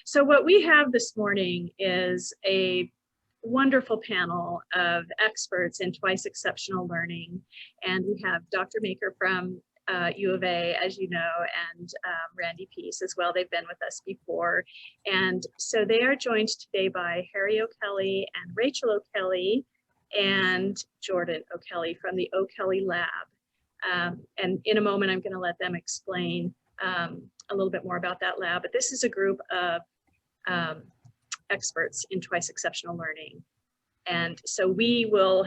So what we have this morning is a wonderful panel of experts in twice exceptional learning. And we have Dr. Maker from U of A, as you know, and Randy Peace as well. They've been with us before. And so they are joined today by Harry O'Kelly and Rachel O'Kelly and Jordan O'Kelly from the O'Kelly Lab. And in a moment, I'm going to let them explain a little bit more about that lab. But this is a group of experts in twice exceptional learning. And so we will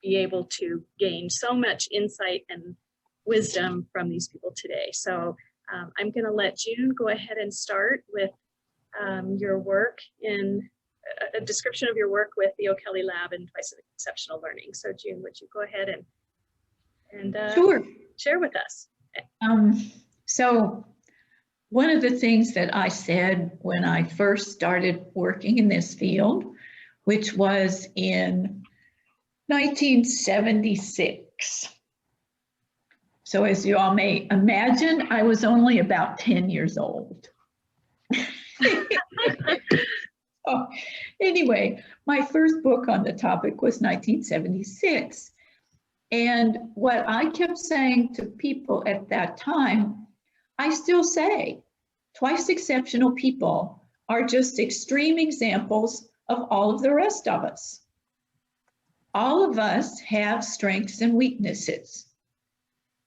be able to gain so much insight and wisdom from these people today. So I'm going to let June go ahead and start with your work in a description of your work with the O'Kelly Lab and twice exceptional learning. So June, would you go ahead and sure, share with us? So one of the things that I said when I first started working in this field, which was in 1976. So as you all may imagine, I was only about 10 years old. So anyway, my first book on the topic was 1976. And what I kept saying to people at that time, I still say, twice exceptional people are just extreme examples of all of the rest of us. All of us have strengths and weaknesses.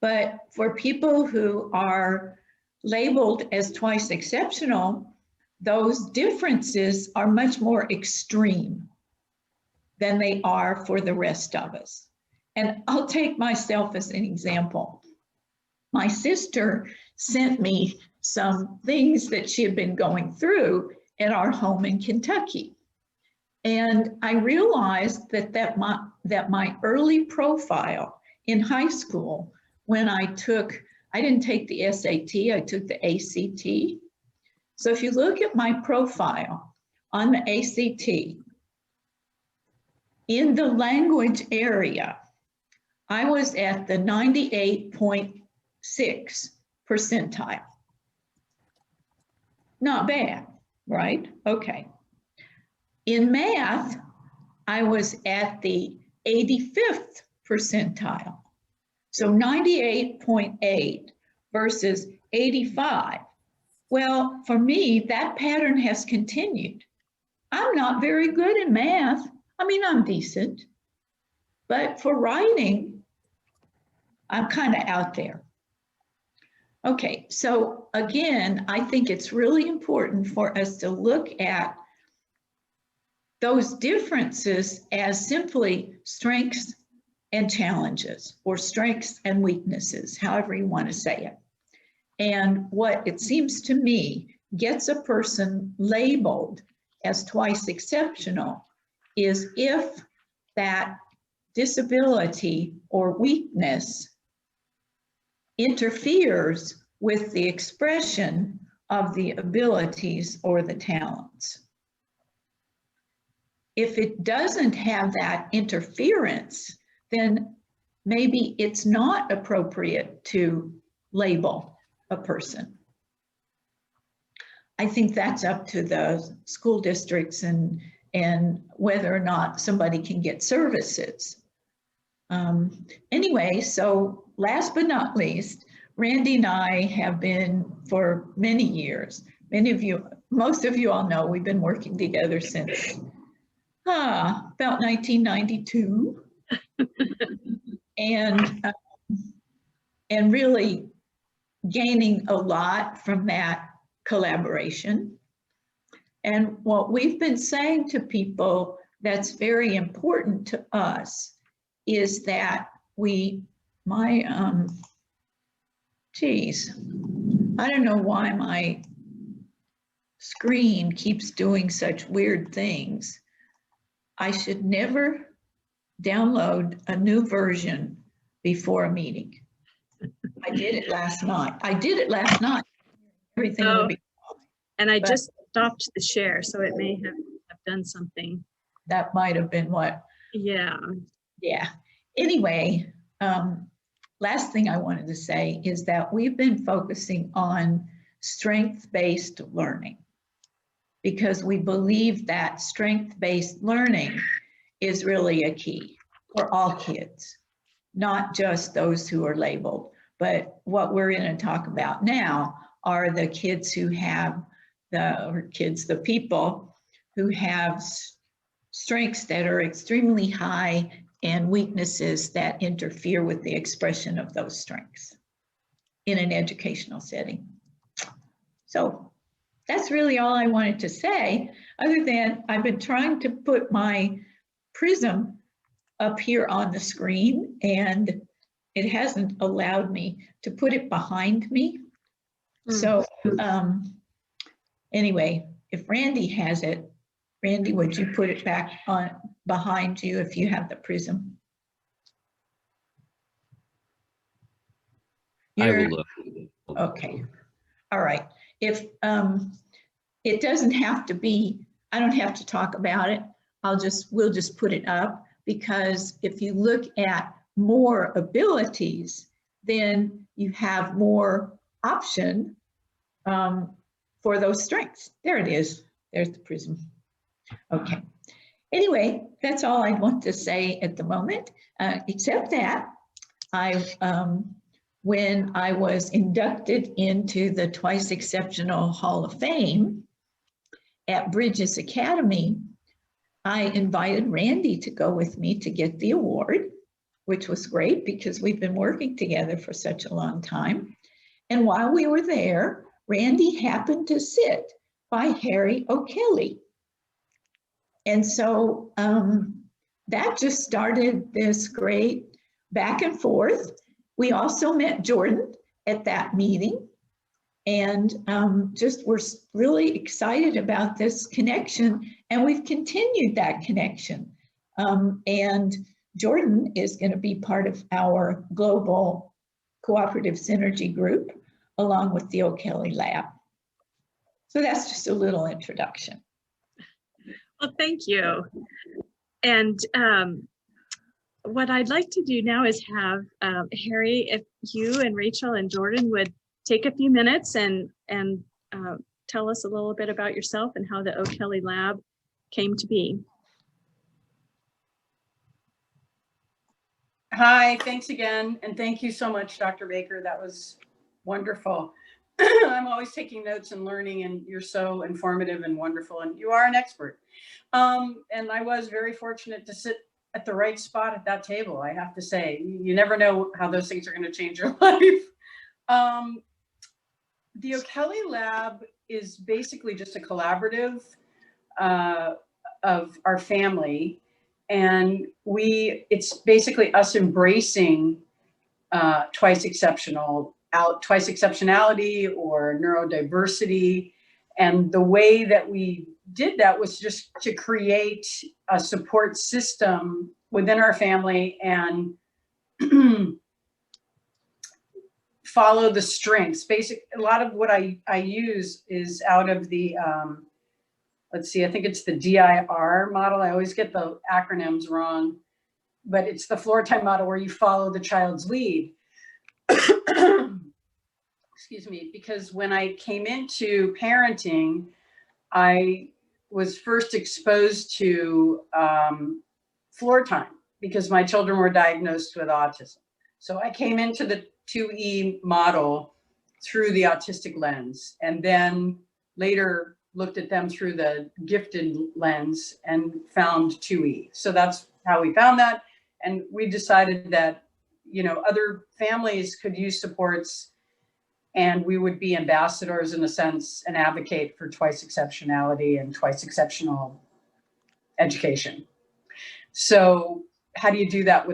But for people who are labeled as twice exceptional, those differences are much more extreme than they are for the rest of us. And I'll take myself as an example. My sister sent me some things that she had been going through at our home in Kentucky. And I realized that my early profile in high school, when I didn't take the SAT, I took the ACT. So if you look at my profile on the ACT, in the language area, I was at the 98.6 percentile. Not bad, right? Okay. In math, I was at the 85th percentile. So 98.8 versus 85. Well, for me, that pattern has continued. I'm not very good in math. I mean, I'm decent. But for writing, I'm kind of out there. Okay, so again, I think it's really important for us to look at those differences as simply strengths and challenges, or strengths and weaknesses, however you want to say it. And what it seems to me gets a person labeled as twice exceptional is if that disability or weakness interferes with the expression of the abilities or the talents. If it doesn't have that interference, then maybe it's not appropriate to label a person. I think that's up to the school districts and whether or not somebody can get services. Anyway, so last but not least, Randy and I have been for many years. Most of you all know we've been working together since about 1992. and really gaining a lot from that collaboration. And what we've been saying to people that's very important to us is that I don't know why my screen keeps doing such weird things. I should never download a new version before a meeting. I did it last night. Everything will be fine. And I just stopped the share, so it may have done something. That might have been what? Yeah. Yeah. Anyway, last thing I wanted to say is that we've been focusing on strength-based learning. because we believe that strength-based learning is really a key for all kids, not just those who are labeled. But what we're going to talk about now are the kids who have the people who have strengths that are extremely high and weaknesses that interfere with the expression of those strengths in an educational setting. So that's really all I wanted to say, other than I've been trying to put my prism up here on the screen, and it hasn't allowed me to put it behind me. So anyway, if Randy has it, Randy, would you put it back on behind you if you have the prism? I will look. Okay. All right. If it doesn't have to be, I don't have to talk about it. We'll just put it up, because if you look at more abilities, then you have more option for those strengths. There it is. There's the prism. Okay. Anyway, that's all I want to say at the moment, except that when I was inducted into the Twice Exceptional Hall of Fame at Bridges Academy, I invited Randy to go with me to get the award, which was great because we've been working together for such a long time. And while we were there, Randy happened to sit by Harry O'Kelly. And so that just started this great back and forth. We also met Jordan at that meeting, and just were really excited about this connection, and we've continued that connection. And Jordan is going to be part of our global cooperative synergy group, along with the O'Kelly Lab. So that's just a little introduction. Well, thank you. And what I'd like to do now is have Harry, if you and Rachel and Jordan would take a few minutes and tell us a little bit about yourself and how the O'Kelly Lab came to be. Hi, thanks again. And thank you so much, Dr. Baker. That was wonderful. I'm always taking notes and learning, and you're so informative and wonderful, and you are an expert. And I was very fortunate to sit at the right spot at that table, I have to say. You never know how those things are going to change your life. The O'Kelly Lab is basically just a collaborative of our family. And it's basically us embracing twice exceptionality or neurodiversity. And the way that we did that was just to create a support system within our family and follow the strengths. A lot of what I use is out of the, let's see, I think it's the DIR model. I always get the acronyms wrong, but it's the floor time model where you follow the child's lead. Excuse me, because when I came into parenting, I was first exposed to floor time because my children were diagnosed with autism. So I came into the 2E model through the autistic lens, and then later looked at them through the gifted lens and found 2E. So that's how we found that. And we decided that, you know, other families could use supports, and we would be ambassadors in a sense and advocate for twice exceptionality and twice exceptional education. So how do you do that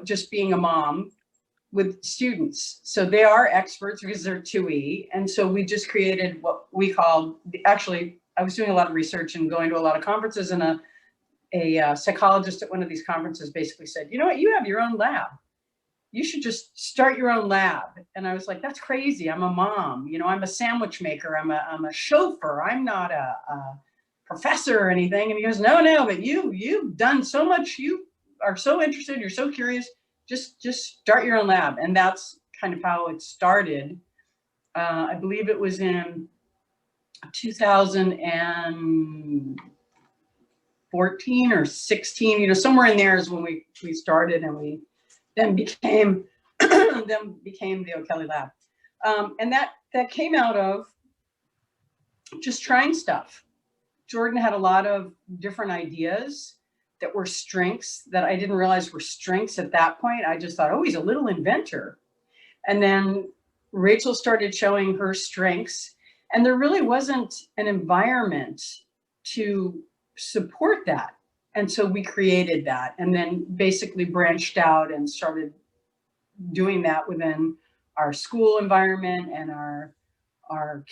just being a mom with students? So they are experts because they're 2E. And so we just created what we called, actually, I was doing a lot of research and going to a lot of conferences, and a psychologist at one of these conferences basically said, you know what, you have your own lab. You should just start your own lab. And I was like, that's crazy. I'm a mom, you know, I'm a sandwich maker. I'm a chauffeur. I'm not a professor or anything. And he goes, no, but you've done so much. You are so interested. You're so curious. Just start your own lab. And that's kind of how it started. I believe it was in 2014 or 16, you know, somewhere in there is when we started, and we then became the O'Kelly Lab. And that came out of just trying stuff. Jordan had a lot of different ideas that were strengths that I didn't realize were strengths at that point. I just thought, oh, he's a little inventor. And then Rachel started showing her strengths, and there really wasn't an environment to support that. And so we created that, and then basically branched out and started doing that within our school environment and our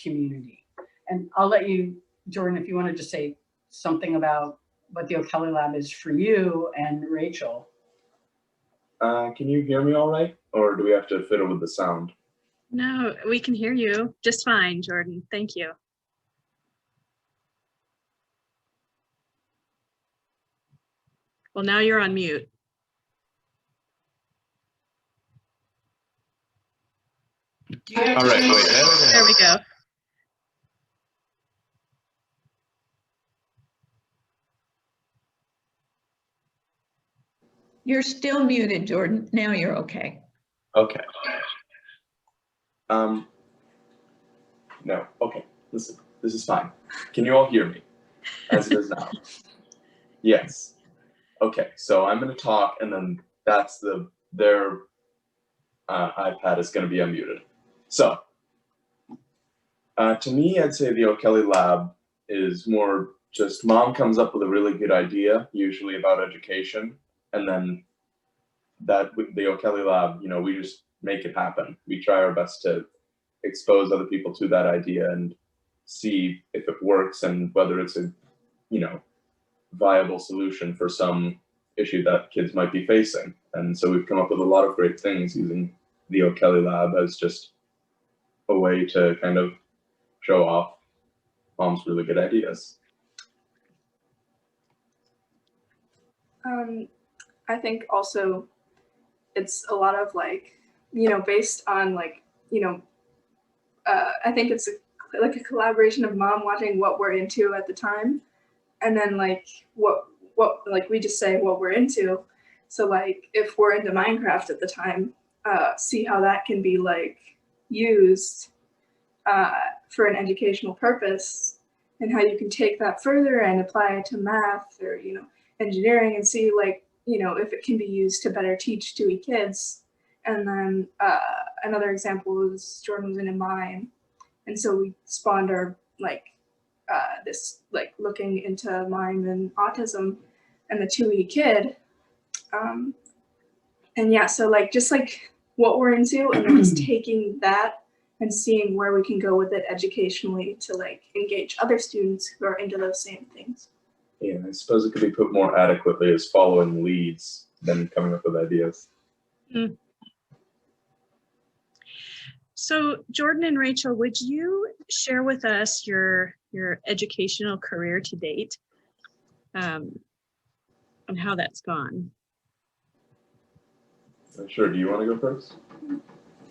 community. And I'll let you, Jordan, if you want to just say something about what the O'Kelly Lab is for you and Rachel. Can you hear me all right? Or do we have to fiddle with the sound? No, we can hear you just fine, Jordan. Thank you. Well, now you're on mute. All right, wait, There we go. You're still muted, Jordan. Now you're okay. Okay. No, okay, listen, this is fine. Can you all hear me as it is now? Yes. Okay, so I'm gonna talk, and then that's their iPad is gonna be unmuted. So, to me, I'd say the O'Kelly Lab is more just mom comes up with a really good idea, usually about education, and then that with the O'Kelly Lab, you know, we just make it happen. We try our best to expose other people to that idea and see if it works and whether it's a, you know, viable solution for some issue that kids might be facing. And so we've come up with a lot of great things using the O'Kelly Lab as just a way to kind of show off mom's really good ideas. I think also it's a lot of like, you know, based on like, you know, I think it's like a collaboration of mom watching what we're into at the time, and then like what like we just say what we're into. So like if we're into Minecraft at the time, see how that can be like used for an educational purpose, and how you can take that further and apply it to math or, you know, engineering, and see like, you know, if it can be used to better teach 2E kids. And then another example is Jordan was in a mine, and so we spawned our like this like looking into mime and autism and the 2E kid. And yeah, so like just like what we're into, and then just taking that and seeing where we can go with it educationally to like engage other students who are into those same things. Yeah, I suppose it could be put more adequately as following leads than coming up with ideas. Mm. So Jordan and Rachel, would you share with us your educational career to date, and how that's gone? Sure, do you want to go first?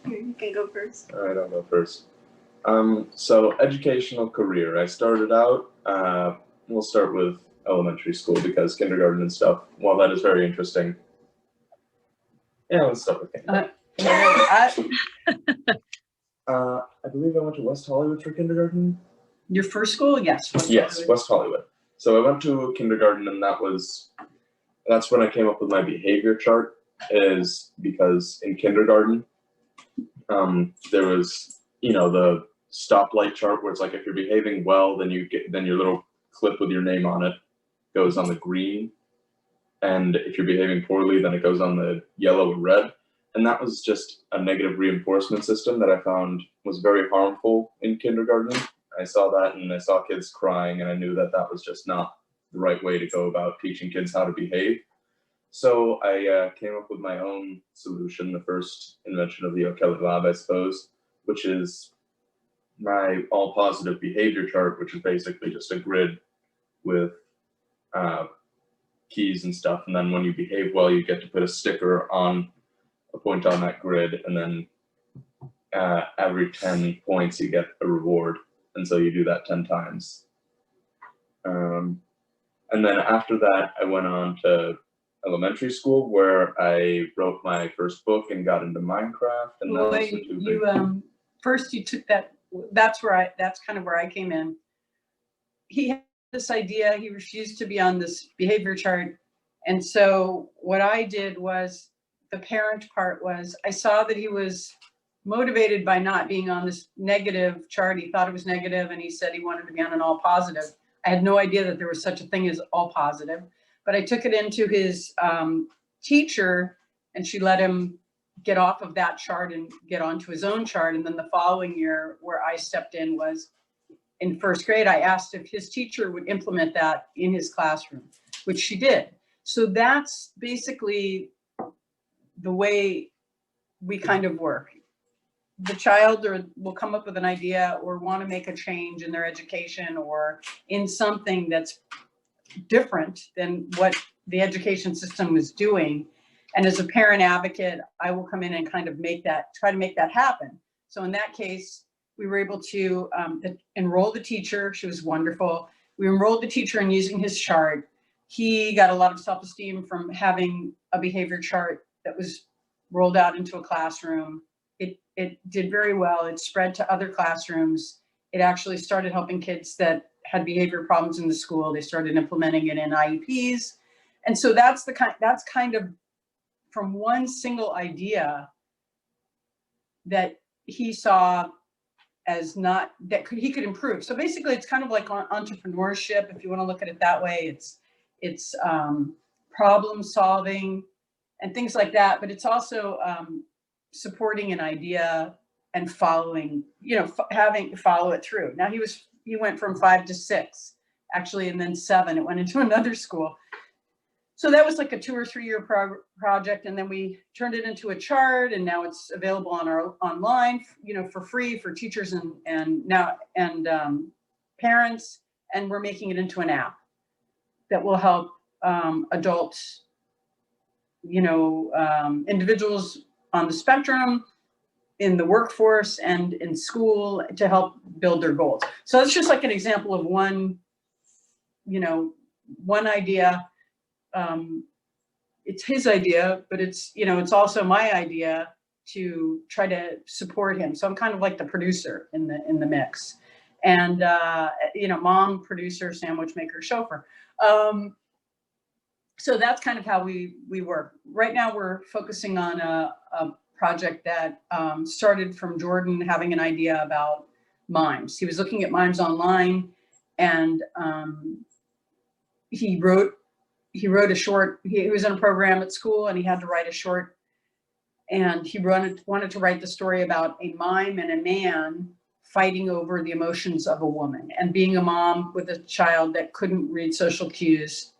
You can go first. All right, I'll go first. So educational career, I started out, we'll start with elementary school because kindergarten and stuff, while that is very interesting. Yeah, let's start with kindergarten. I believe I went to West Hollywood for kindergarten. Your first school? Yes. Yes, West Hollywood. So I went to kindergarten, and that's when I came up with my behavior chart, is because in kindergarten, there was, you know, the stoplight chart where it's like if you're behaving well, then your little clip with your name on it goes on the green, and if you're behaving poorly, then it goes on the yellow or red. And that was just a negative reinforcement system that I found was very harmful in kindergarten. I saw that, and I saw kids crying, and I knew that that was just not the right way to go about teaching kids how to behave. So I came up with my own solution, the first invention of the O'Kelly Lab, I suppose, which is my all positive behavior chart, which is basically just a grid with keys and stuff. And then when you behave well, you get to put a sticker on a point on that grid. And then every 10 points, you get a reward. And so you do that 10 times. And then after that, I went on to elementary school where I wrote my first book and got into Minecraft. And that was Wait, the two big. you first you took that. That's kind of where I came in. He had this idea. He refused to be on this behavior chart, and so what I did was, the parent part was, I saw that he was motivated by not being on this negative chart. He thought it was negative, and he said he wanted to be on an all positive. I had no idea that there was such a thing as all positive, but I took it into his teacher, and she let him get off of that chart and get onto his own chart. And then the following year, where I stepped in, was in first grade. I asked if his teacher would implement that in his classroom, which she did. So that's basically the way we kind of work. The child will come up with an idea or want to make a change in their education or in something that's different than what the education system is doing. And as a parent advocate, I will come in and kind of try to make that happen. So in that case, we were able to enroll the teacher. She was wonderful. We enrolled the teacher in using his chart. He got a lot of self-esteem from having a behavior chart that was rolled out into a classroom. It did very well. It spread to other classrooms. It actually started helping kids that had behavior problems in the school. They started implementing it in IEPs. And so that's kind of from one single idea that he saw as he could improve. So basically it's kind of like entrepreneurship, if you want to look at it that way. It's problem solving and things like that, but it's also supporting an idea and following, having to follow it through. Now he went from 5 to 6 actually, and then 7, it went into another school. So that was like a 2 or 3 year project. And then we turned it into a chart, and now it's available online, for free for teachers and parents. And we're making it into an app that will help adults, individuals on the spectrum, in the workforce and in school, to help build their goals. So it's just like an example of one idea. It's his idea, but it's also my idea to try to support him. So I'm kind of like the producer in the mix, and mom, producer, sandwich maker, chauffeur. So that's kind of how we work. Right now we're focusing on a project that started from Jordan having an idea about mimes. He was looking at mimes online, and he wrote a short. He was in a program at school, and he had to write a short, and he wanted to write the story about a mime and a man fighting over the emotions of a woman. And being a mom with a child that couldn't read social cues,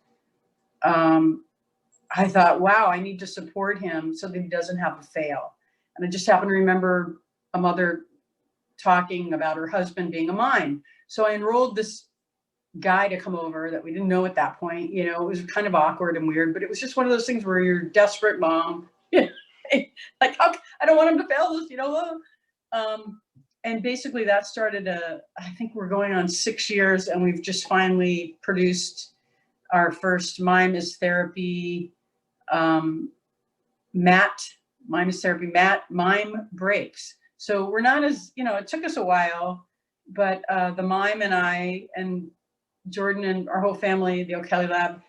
I thought, wow, I need to support him so that he doesn't have a fail. And I just happened to remember a mother talking about her husband being a mime. So I enrolled this guy to come over that we didn't know at that point. It was kind of awkward and weird, but it was just one of those things where you're a desperate mom. Like, I don't want him to fail this, and basically that started I think we're going on 6 years, and we've just finally produced our first Mime is Therapy Mime breaks. So we're not as, it took us a while, but the Mime and I and Jordan and our whole family, the O'Kelly Lab,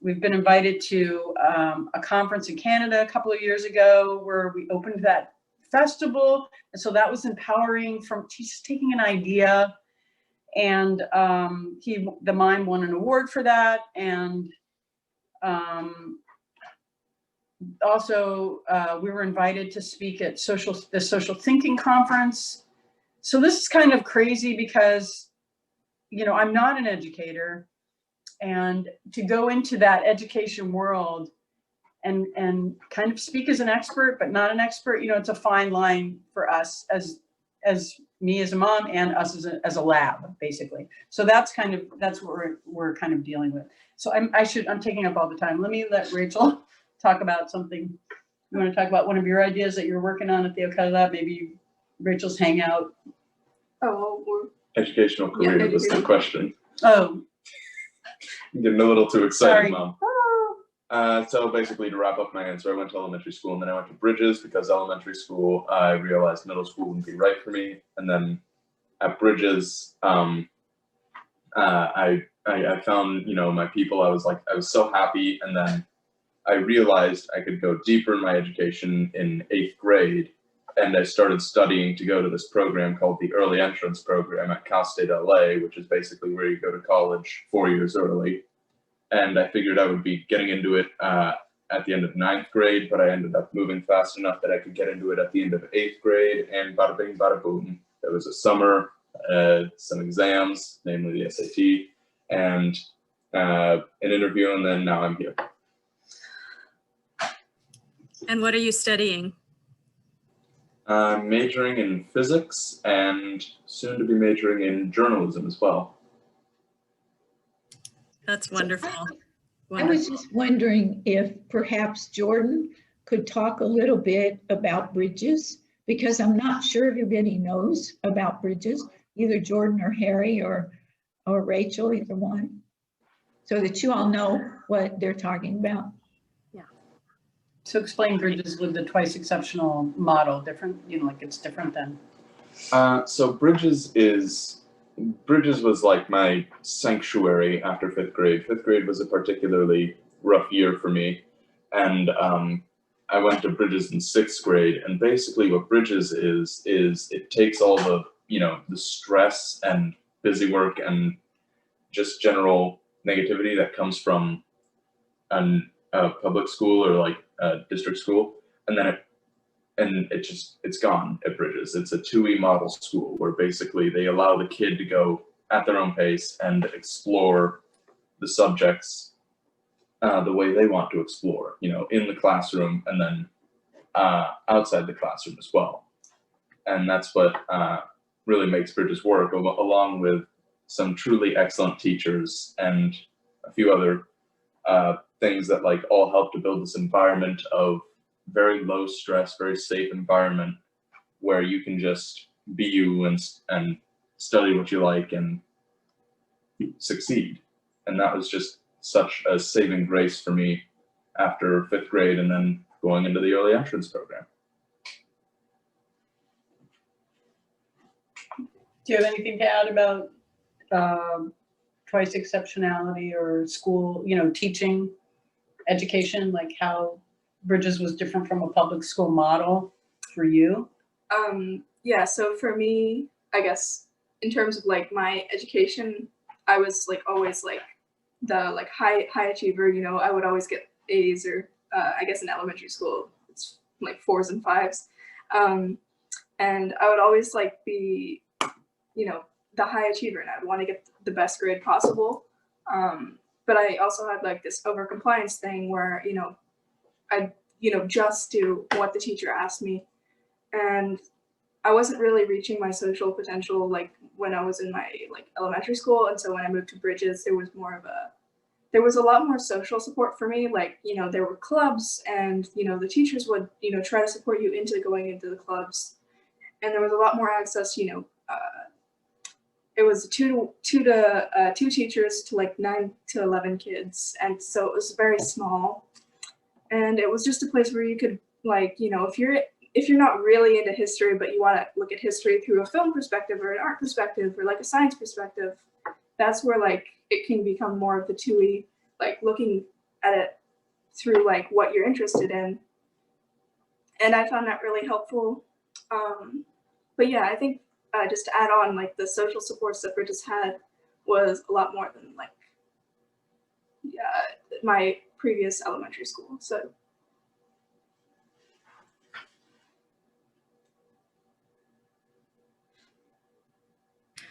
we've been invited to a conference in Canada a couple of years ago where we opened that festival. And so that was empowering, from just taking an idea, and the Mime won an award for that. And also we were invited to speak at the Social Thinking Conference. So this is kind of crazy because, I'm not an educator, and to go into that education world and kind of speak as an expert, but not an expert, it's a fine line for us as me as a mom and us as a lab, basically. So that's what we're kind of dealing with. So I'm taking up all the time. Let me let Rachel talk about something. You want to talk about one of your ideas that you're working on at the O'Kelly Lab? Maybe Rachel's hangout. Oh, well, Educational career was the education. question. Oh, I'm getting a little too excited, sorry. Mom. So basically, to wrap up my answer, I went to elementary school, and then I went to Bridges because elementary school, I realized middle school wouldn't be right for me. And then at Bridges, I found, you know, my people. I was so happy. And then I realized I could go deeper in my education in 8th grade. And I started studying to go to this program called the Early Entrance Program at Cal State LA, which is basically where you go to college 4 years early. And I figured I would be getting into it at the end of 9th grade, but I ended up moving fast enough that I could get into it at the end of 8th grade, and bada bing, bada boom. There was a summer, some exams, namely the SAT, and an interview, and then now I'm here. And what are you studying? Majoring in physics and soon to be majoring in journalism as well. That's wonderful. I was just wondering if perhaps Jordan could talk a little bit about Bridges, because I'm not sure everybody knows about Bridges, either Jordan or Harry or Rachel, either one, so that you all know what they're talking about. So explain Bridges with the twice exceptional model, different, you know, like it's different than. So Bridges was like my sanctuary after 5th grade. 5th grade was a particularly rough year for me. And I went to Bridges in 6th grade. And basically what Bridges is it takes all the, you know, the stress and busy work and just general negativity that comes from a public school or like a district school. And then it's gone at Bridges. It's a 2E model school where basically they allow the kid to go at their own pace and explore the subjects the way they want to explore, you know, in the classroom and then outside the classroom as well. And that's what really makes Bridges work, along with some truly excellent teachers and a few other things that like all help to build this environment of very low stress, very safe environment where you can just be you and study what you like and succeed. And that was just such a saving grace for me after 5th grade and then going into the early entrance program. Do you have anything to add about twice exceptionality or school, you know, teaching, education, like how Bridges was different from a public school model for you? Yeah, so for me, I guess in terms of like my education, I was like always like the like high achiever, you know. I would always get A's, or I guess in elementary school it's like 4s and 5s, and I would always like be, you know, the high achiever, and I'd want to get the best grade possible. But I also had like this over compliance thing where, you know, I'd, you know, just do what the teacher asked me, and I wasn't really reaching my social potential like when I was in my like elementary school. And so when I moved to Bridges, there was a lot more social support for me. Like, you know, there were clubs, and, you know, the teachers would, you know, try to support you into going into the clubs. And there was a lot more access, you know, it was two teachers to like 9 to 11 kids. And so it was very small. And it was just a place where you could, like, you know, if you're not really into history, but you want to look at history through a film perspective or an art perspective or like a science perspective, that's where like it can become more of the 2E, like looking at it through like what you're interested in. And I found that really helpful. But yeah, I think just to add on, like the social supports that Bridges had was a lot more than like my previous elementary school. So.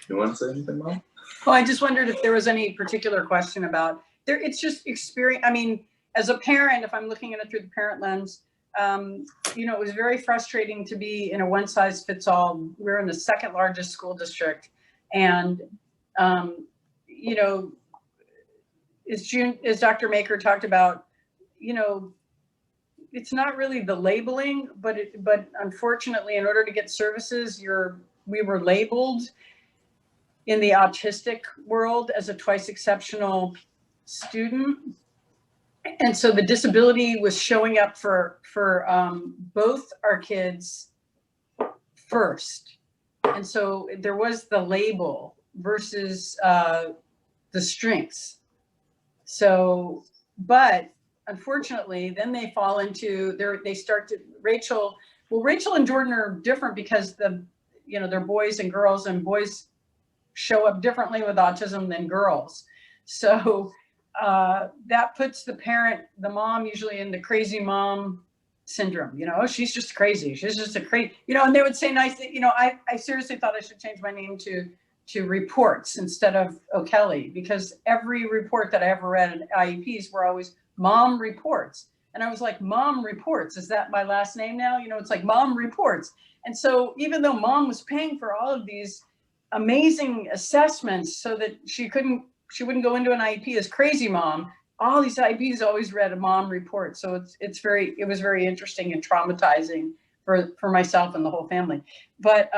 You want to say anything, Mom? Well, I just wondered if there was any particular question about there. It's just experience. I mean, as a parent, if I'm looking at it through the parent lens, you know, it was very frustrating to be in a one size fits all. We're in the 2nd largest school district, and you know, as Dr. Maker talked about, you know, it's not really the labeling, but unfortunately, in order to get services, we were labeled. in the autistic world as a twice exceptional student. And so the disability was showing up for both our kids first. And so there was the label versus the strengths. So, but unfortunately, then they fall into Rachel and Jordan are different because they're boys and girls, and boys show up differently with autism than girls. So that puts the mom usually in the crazy mom syndrome. Oh, she's just crazy. She's just a crazy, and they would say nice things. I seriously thought I should change my name to reports instead of O'Kelly, because every report that I ever read in IEPs were always mom reports. And I was like, mom reports, is that my last name now? It's like mom reports. And so even though mom was paying for all of these amazing assessments so that she wouldn't go into an IEP as crazy mom, all these IEPs always read a mom report. So it was very interesting and traumatizing for myself and the whole family. But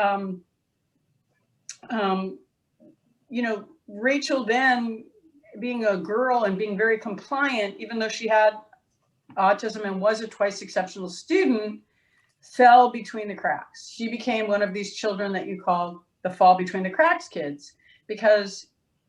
Rachel then, being a girl and being very compliant, even though she had autism and was a twice exceptional student, fell between the cracks. She became one of these children that you call the fall between the cracks kids, because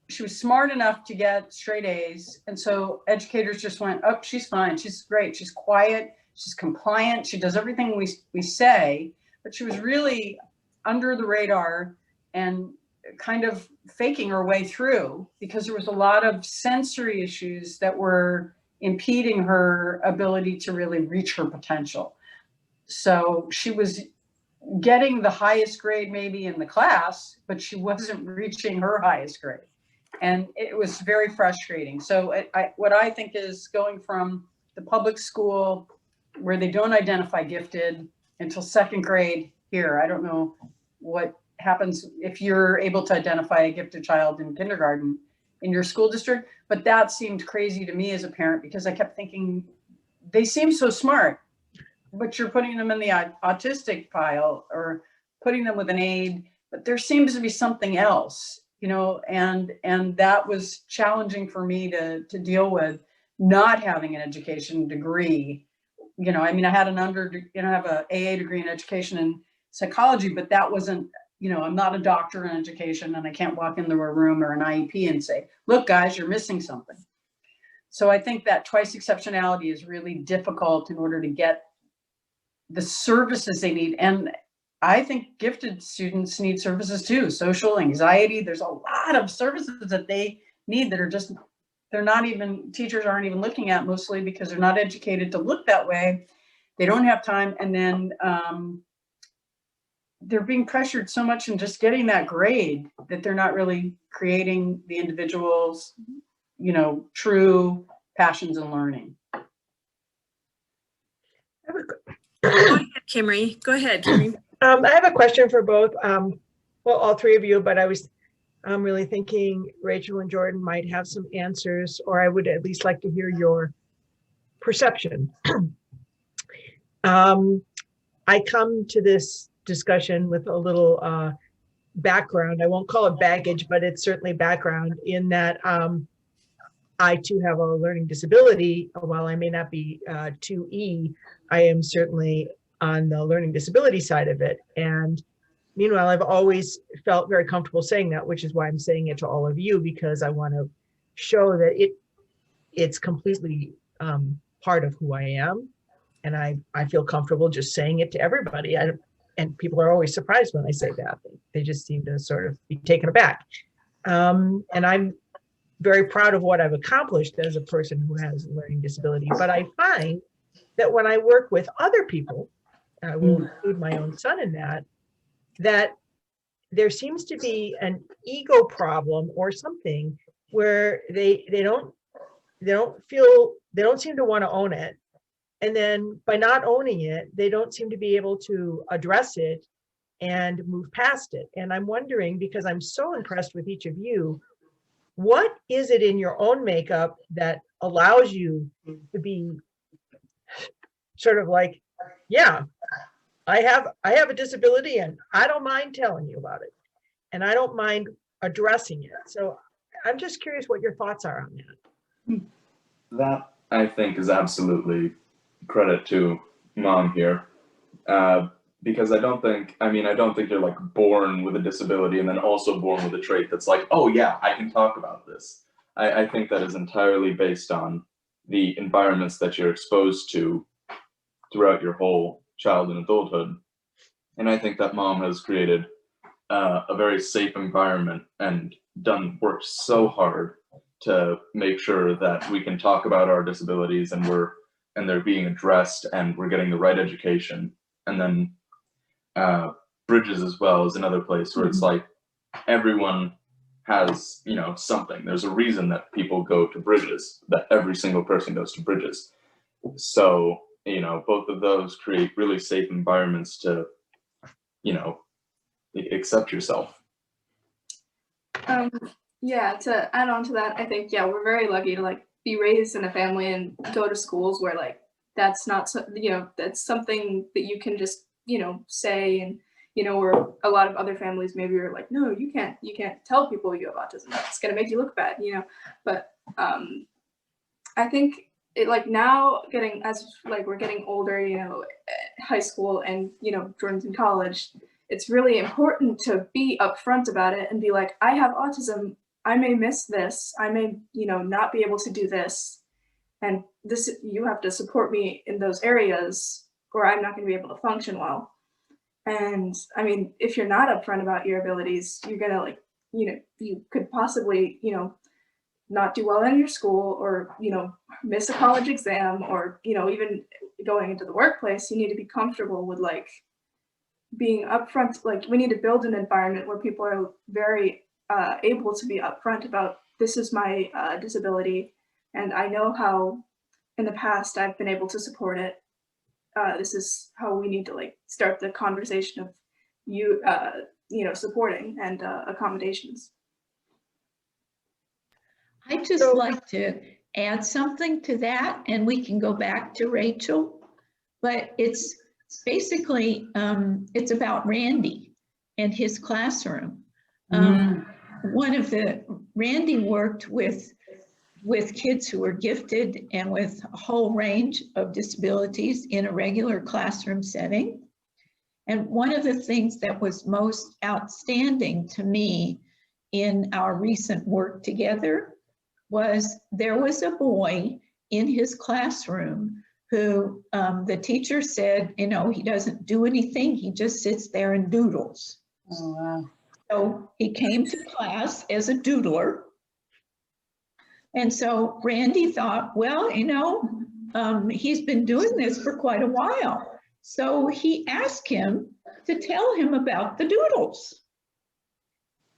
she was smart enough to get straight A's. And so educators just went, oh, she's fine. She's great. She's quiet. She's compliant. She does everything we say, but she was really under the radar and kind of faking her way through, because there was a lot of sensory issues that were impeding her ability to really reach her potential. So she was getting the highest grade maybe in the class, but she wasn't reaching her highest grade. And it was very frustrating. So what I think is going from the public school where they don't identify gifted until second grade here. I don't know what happens if you're able to identify a gifted child in kindergarten in your school district, but that seemed crazy to me as a parent, because I kept thinking they seem so smart, but you're putting them in the autistic pile or putting them with an aide, but there seems to be something else, and that was challenging for me to deal with, not having an education degree. I had I have an AA degree in education and psychology, but that wasn't, I'm not a doctor in education, and I can't walk into a room or an IEP and say, look, guys, you're missing something. So I think that twice exceptionality is really difficult in order to get the services they need. And I think gifted students need services too. Social anxiety, there's a lot of services that they need that are just, teachers aren't even looking at, mostly because they're not educated to look that way. They don't have time. And then they're being pressured so much in just getting that grade that they're not really creating the individual's, true passions and learning. Go ahead, Kimry. Go ahead, Kimry. I have a question for both, all three of you, but I was really thinking Rachel and Jordan might have some answers, or I would at least like to hear your perception. I come to this discussion with a little background. I won't call it baggage, but it's certainly background in that I too have a learning disability. While I may not be 2E, I am certainly on the learning disability side of it. And meanwhile, I've always felt very comfortable saying that, which is why I'm saying it to all of you, because I want to show that it's completely part of who I am. And I feel comfortable just saying it to everybody. And people are always surprised when I say that. They just seem to sort of be taken aback. And I'm very proud of what I've accomplished as a person who has a learning disability. But I find that when I work with other people, I will include my own son in that there seems to be an ego problem or something where they don't seem to want to own it. And then by not owning it, they don't seem to be able to address it and move past it. And I'm wondering, because I'm so impressed with each of you, what is it in your own makeup that allows you to be sort of like, yeah, I have a disability and I don't mind telling you about it. And I don't mind addressing it. So I'm just curious what your thoughts are on that. That I think is absolutely credit to mom here. Because I don't think you're like born with a disability and then also born with a trait that's like, oh yeah, I can talk about this. I think that is entirely based on the environments that you're exposed to throughout your whole child and adulthood. And I think that mom has created a very safe environment and worked so hard to make sure that we can talk about our disabilities and they're being addressed and we're getting the right education. And then Bridges as well is another place where it's like everyone has, something. There's a reason that people go to Bridges, that every single person goes to Bridges. So, both of those create really safe environments to, accept yourself. Yeah, to add on to that, I think, yeah, we're very lucky to like be raised in a family and go to schools where like that's not so, that's something that you can just, say, and where a lot of other families maybe are like, no, you can't tell people you have autism. That's gonna make you look bad, But I think it like now as we're getting older, high school and Jordan's in college, it's really important to be upfront about it and be like, I have autism. I may miss this. I may, not be able to do this. And this, you have to support me in those areas or I'm not going to be able to function well. And I mean, if you're not upfront about your abilities, you're going to you could possibly, not do well in your school or, miss a college exam or, even going into the workplace, you need to be comfortable with like being upfront. Like we need to build an environment where people are very able to be upfront about this is my disability. And I know how in the past I've been able to support it. This is how we need to like start the conversation of you, supporting and accommodations. I'd just like to add something to that, and we can go back to Rachel, but it's basically, it's about Randy and his classroom. Randy worked with kids who were gifted and with a whole range of disabilities in a regular classroom setting. And one of the things that was most outstanding to me in our recent work together was there was a boy in his classroom who the teacher said, he doesn't do anything, he just sits there and doodles. Oh, wow. So he came to class as a doodler. And so Randy thought, well, he's been doing this for quite a while. So he asked him to tell him about the doodles.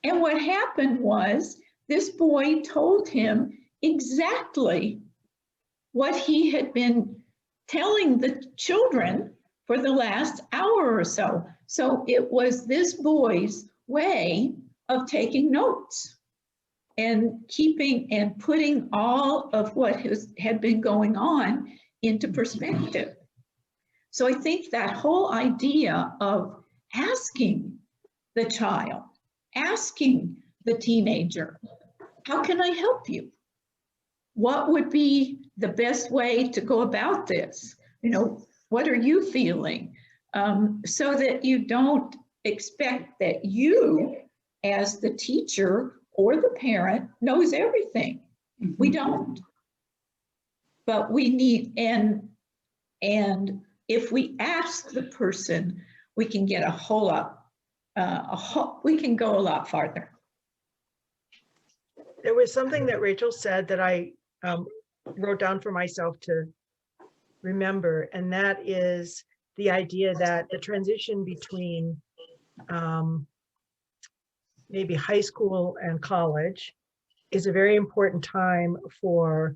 And what happened was this boy told him exactly what he had been telling the children for the last hour or so. So it was this boy's way of taking notes and keeping and putting all of what had been going on into perspective. So I think that whole idea of asking the child, asking the teenager, how can I help you? What would be the best way to go about this? What are you feeling? So that you don't expect that you, as the teacher or the parent, knows everything. We don't. But we need, and if we ask the person, we can get a whole lot, we can go a lot farther. There was something that Rachel said that I wrote down for myself to remember, and that is the idea that the transition between maybe high school and college is a very important time for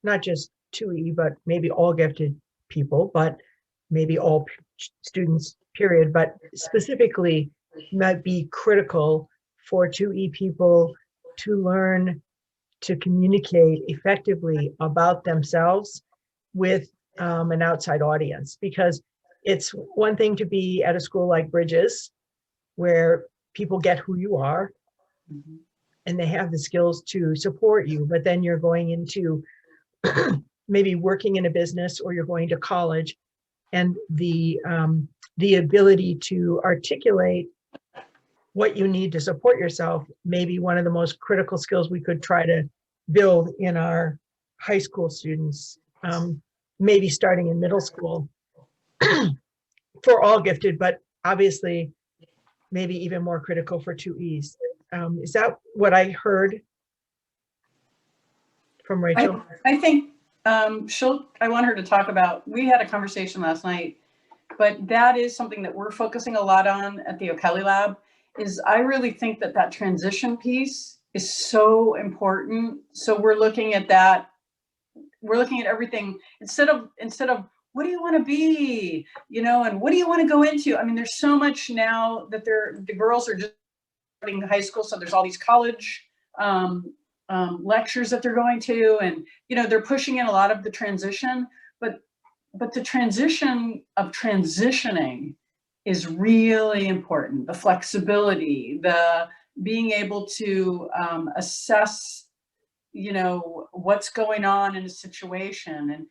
not just 2E, but maybe all gifted people, but maybe all students, period, but specifically might be critical for 2E people to learn to communicate effectively about themselves with an outside audience. Because it's one thing to be at a school like Bridges, where people get who you are, and they have the skills to support you, but then you're going into maybe working in a business, or you're going to college, and the ability to articulate what you need to support yourself may be one of the most critical skills we could try to build in our high school students, maybe starting in middle school for all gifted, but obviously maybe even more critical for 2Es. Is that what I heard from Rachel? I think I want her to talk about, we had a conversation last night, but that is something that we're focusing a lot on at the O'Kelly Lab, is I really think that that transition piece is so important. So we're looking at that. We're looking at everything instead of what do you want to be, and what do you want to go into? I mean, there's so much now that the girls are just starting high school. So there's all these college lectures that they're going to, and, they're pushing in a lot of the transition, but the transition of transitioning is really important. The flexibility, the being able to assess, what's going on in a situation. And,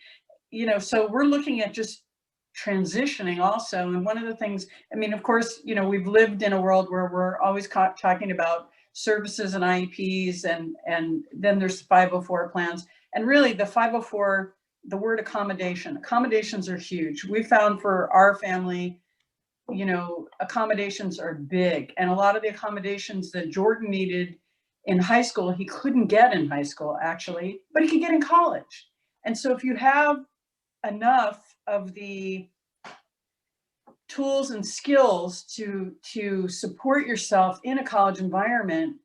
so we're looking at just transitioning also. And one of the things, I mean, of course, we've lived in a world where we're always talking about services and IEPs, and then there's 504 plans. And really the 504, the word accommodations are huge. We found for our family, accommodations are big. And a lot of the accommodations that Jordan needed in high school, he couldn't get in high school actually, but he could get in college. And so if you have enough of the tools and skills to support yourself in a college environment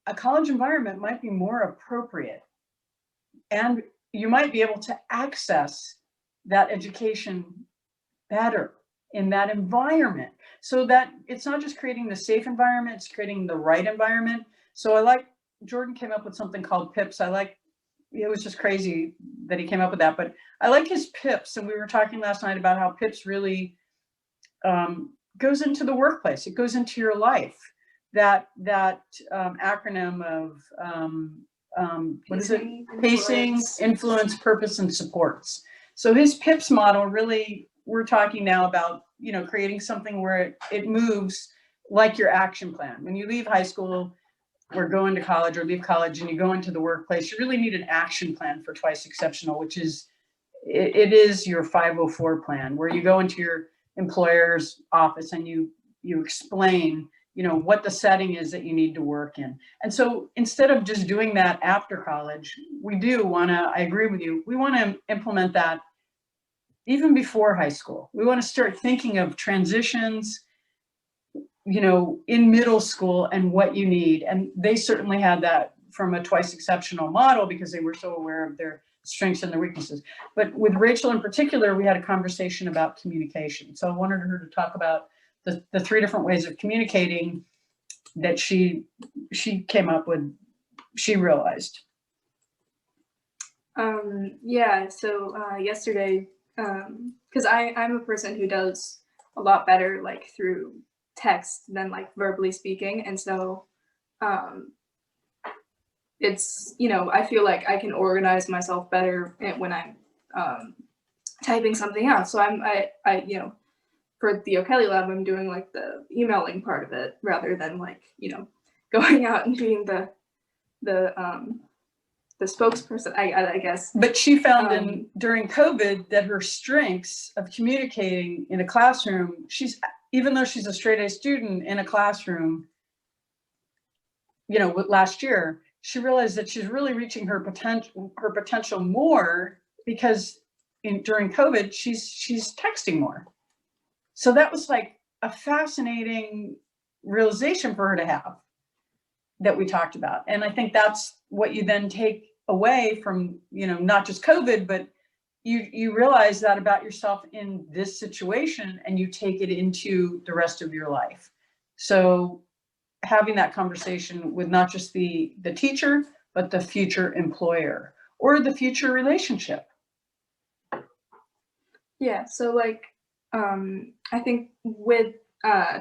might be more appropriate. And you might be able to access that education better in that environment, so that it's not just creating the safe environment, it's creating the right environment. So I like, Jordan came up with something called PIPS. It was just crazy that he came up with that, but I like his PIPS. And we were talking last night about how PIPS really goes into the workplace. It goes into your life. That acronym of what is it? Pacing, influence, purpose, and supports. So his PIPS model really, we're talking now about, creating something where it moves like your action plan. When you leave high school or go into college, or leave college and you go into the workplace, you really need an action plan for Twice Exceptional, which is, it is your 504 plan, where you go into your employer's office and you explain, what the setting is that you need to work in. And so instead of just doing that after college, we do want to, I agree with you, we want to implement that even before high school. We want to start thinking of transitions, in middle school and what you need. And they certainly had that from a Twice Exceptional model because they were so aware of their strengths and their weaknesses. But with Rachel in particular, we had a conversation about communication. So I wanted her to talk about the 3 different ways of communicating that she came up with, she realized. Yeah, so yesterday, because I'm a person who does a lot better like through text than like verbally speaking, and so it's, I feel like I can organize myself better when I'm typing something out. So I for the O'Kelly Lab, I'm doing like the emailing part of it rather than like, going out and being the spokesperson, I guess. But she found during COVID that her strengths of communicating in a classroom, even though she's a straight A student in a classroom, last year, she realized that she's really reaching her potential more because during COVID, she's texting more. So that was like a fascinating realization for her to have that we talked about. And I think that's what you then take away from, not just COVID, but you realize that about yourself in this situation and you take it into the rest of your life. So having that conversation with not just the teacher, but the future employer or the future relationship. Yeah, so like, I think with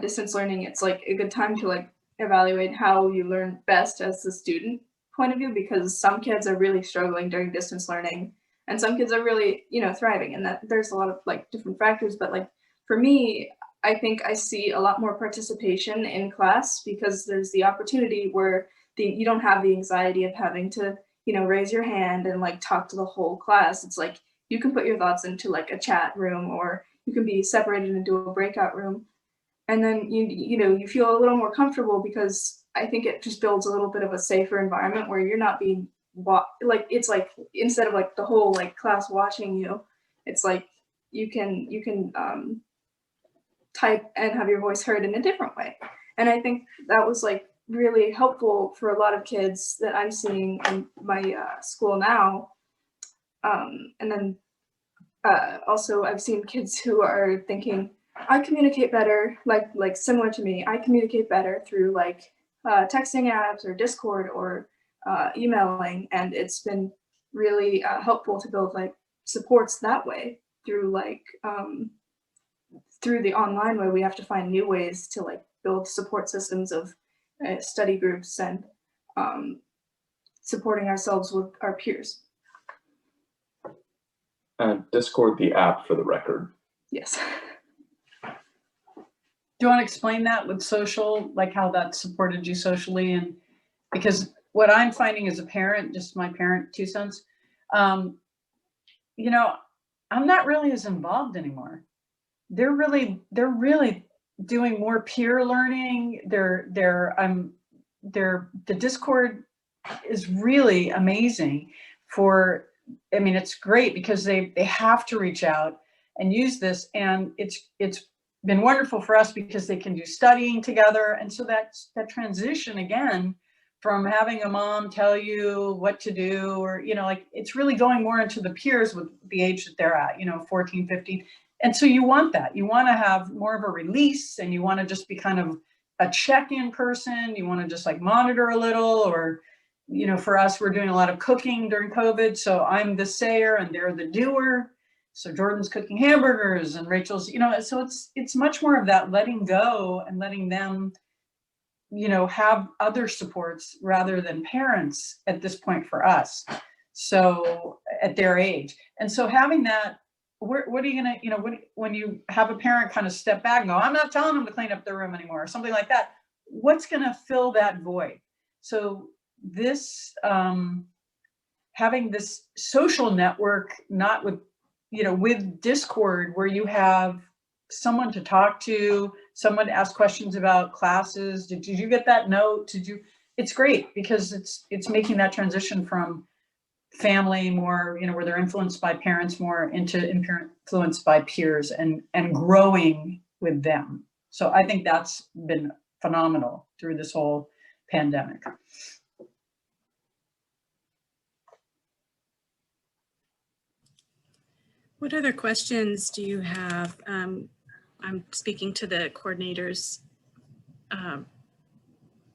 distance learning, it's like a good time to like evaluate how you learn best as the student point of view, because some kids are really struggling during distance learning and some kids are really, you know, thriving, and that there's a lot of like different factors. But like for me, I think I see a lot more participation in class because there's the opportunity where you don't have the anxiety of having to, you know, raise your hand and like talk to the whole class. It's like you can put your thoughts into like a chat room, or you can be separated into a breakout room, and then you know, you feel a little more comfortable, because I think it just builds a little bit of a safer environment where you're not being like, it's like instead of like the whole like class watching you, it's like you can type and have your voice heard in a different way. And I think that was like really helpful for a lot of kids that I'm seeing in my school now. And then also I've seen kids who are thinking, I communicate better, like similar to me, I communicate better through like texting apps or Discord or emailing, and it's been really helpful to build like supports that way through like through the online way. We have to find new ways to like build support systems of study groups and supporting ourselves with our peers. Discord, the app, for the record. Yes. Do you want to explain that with social, like how that supported you socially? And because what I'm finding as a parent, just my parent 2 cents, you know, I'm not really as involved anymore. They're really doing more peer learning. The Discord is really amazing for, I mean, it's great because they have to reach out and use this, and it's been wonderful for us because they can do studying together. And so that transition again from having a mom tell you what to do, or, you know, like it's really going more into the peers with the age that they're at, you know, 14, 15. And so you want that. You want to have more of a release, and you want to just be kind of a check-in person. You want to just like monitor a little, or, you know, for us, we're doing a lot of cooking during COVID. So I'm the sayer and they're the doer. So Jordan's cooking hamburgers and Rachel's, you know, so it's much more of that letting go and letting them, you know, have other supports rather than parents at this point for us. So at their age. And so having that, what are you gonna, you know, when you have a parent kind of step back and go, I'm not telling them to clean up their room anymore, or something like that, what's gonna fill that void? So this, having this social network, not with, you know, with Discord, where you have someone to talk to, someone to ask questions about classes. Did you get that note? It's great because it's making that transition from family more, you know, where they're influenced by parents more, into influenced by peers and growing with them. So I think that's been phenomenal through this whole pandemic. What other questions do you have? I'm speaking to the coordinators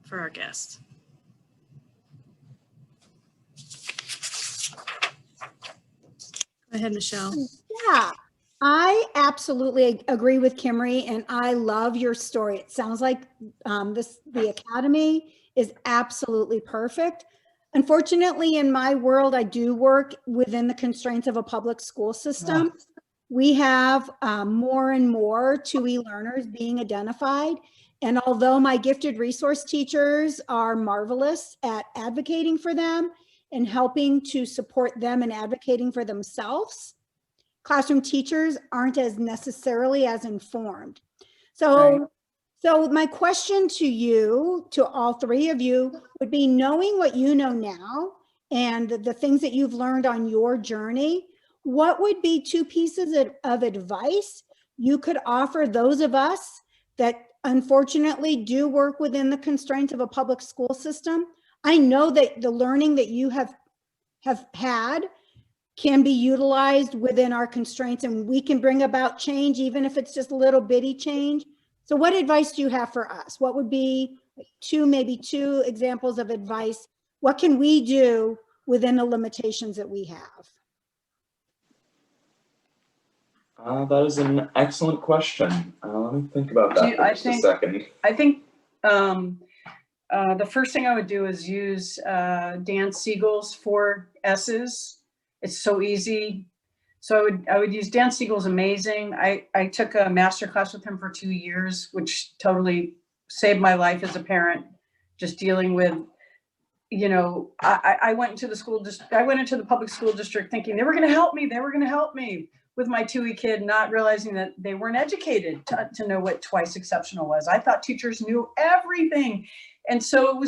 for our guests. Go ahead, Michelle. Yeah, I absolutely agree with Kimry, and I love your story. It sounds like the Academy is absolutely perfect. Unfortunately, in my world, I do work within the constraints of a public school system. Oh. We have more and more 2E learners being identified. And although my gifted resource teachers are marvelous at advocating for them and helping to support them and advocating for themselves, classroom teachers aren't as necessarily as informed. So, right. So my question to you, to all three of you, would be, knowing what you know now and the things that you've learned on your journey, what would be 2 pieces of advice you could offer those of us that unfortunately do work within the constraints of a public school system? I know that the learning that you have had can be utilized within our constraints, and we can bring about change, even if it's just a little bitty change. So what advice do you have for us? What would be maybe two examples of advice? What can we do within the limitations that we have? That is an excellent question. Let me think about that for just a second. I think the first thing I would do is use Dan Siegel's 4 S's. It's so easy. So I would use Dan Siegel's amazing. I took a master class with him for 2 years, which totally saved my life as a parent, just dealing with, you know, I went into the public school district thinking they were going to help me. They were going to help me with my 2E kid, not realizing that they weren't educated to know what twice exceptional was. I thought teachers knew everything. And so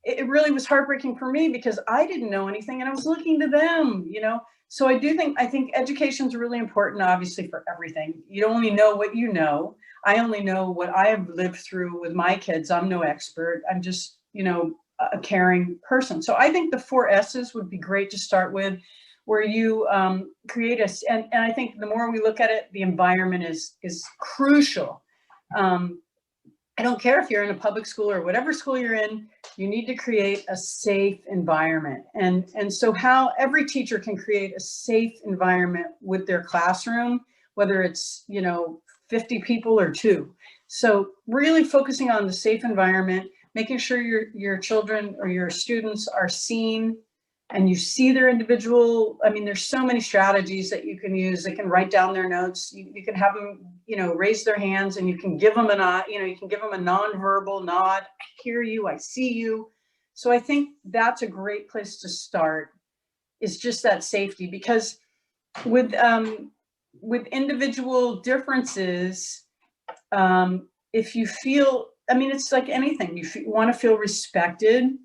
it really was heartbreaking for me because I didn't know anything and I was looking to them, you know? So I think education is really important, obviously, for everything. You only know what you know. I only know what I have lived through with my kids. I'm no expert. I'm just, you know, a caring person. So I think the 4 S's would be great to start with, where you create and I think the more we look at it, the environment is crucial. I don't care if you're in a public school or whatever school you're in, you need to create a safe environment. And so how every teacher can create a safe environment with their classroom, whether it's, you know, 50 people or 2. So really focusing on the safe environment, making sure your children or your students are seen and you see their individual. I mean, there's so many strategies that you can use. They can write down their notes. You can have them, you know, raise their hands, and you can give them you can give them a nonverbal nod. I hear you, I see you. So I think that's a great place to start, is just that safety, because with individual differences, if you feel, I mean, it's like anything, you want to feel respected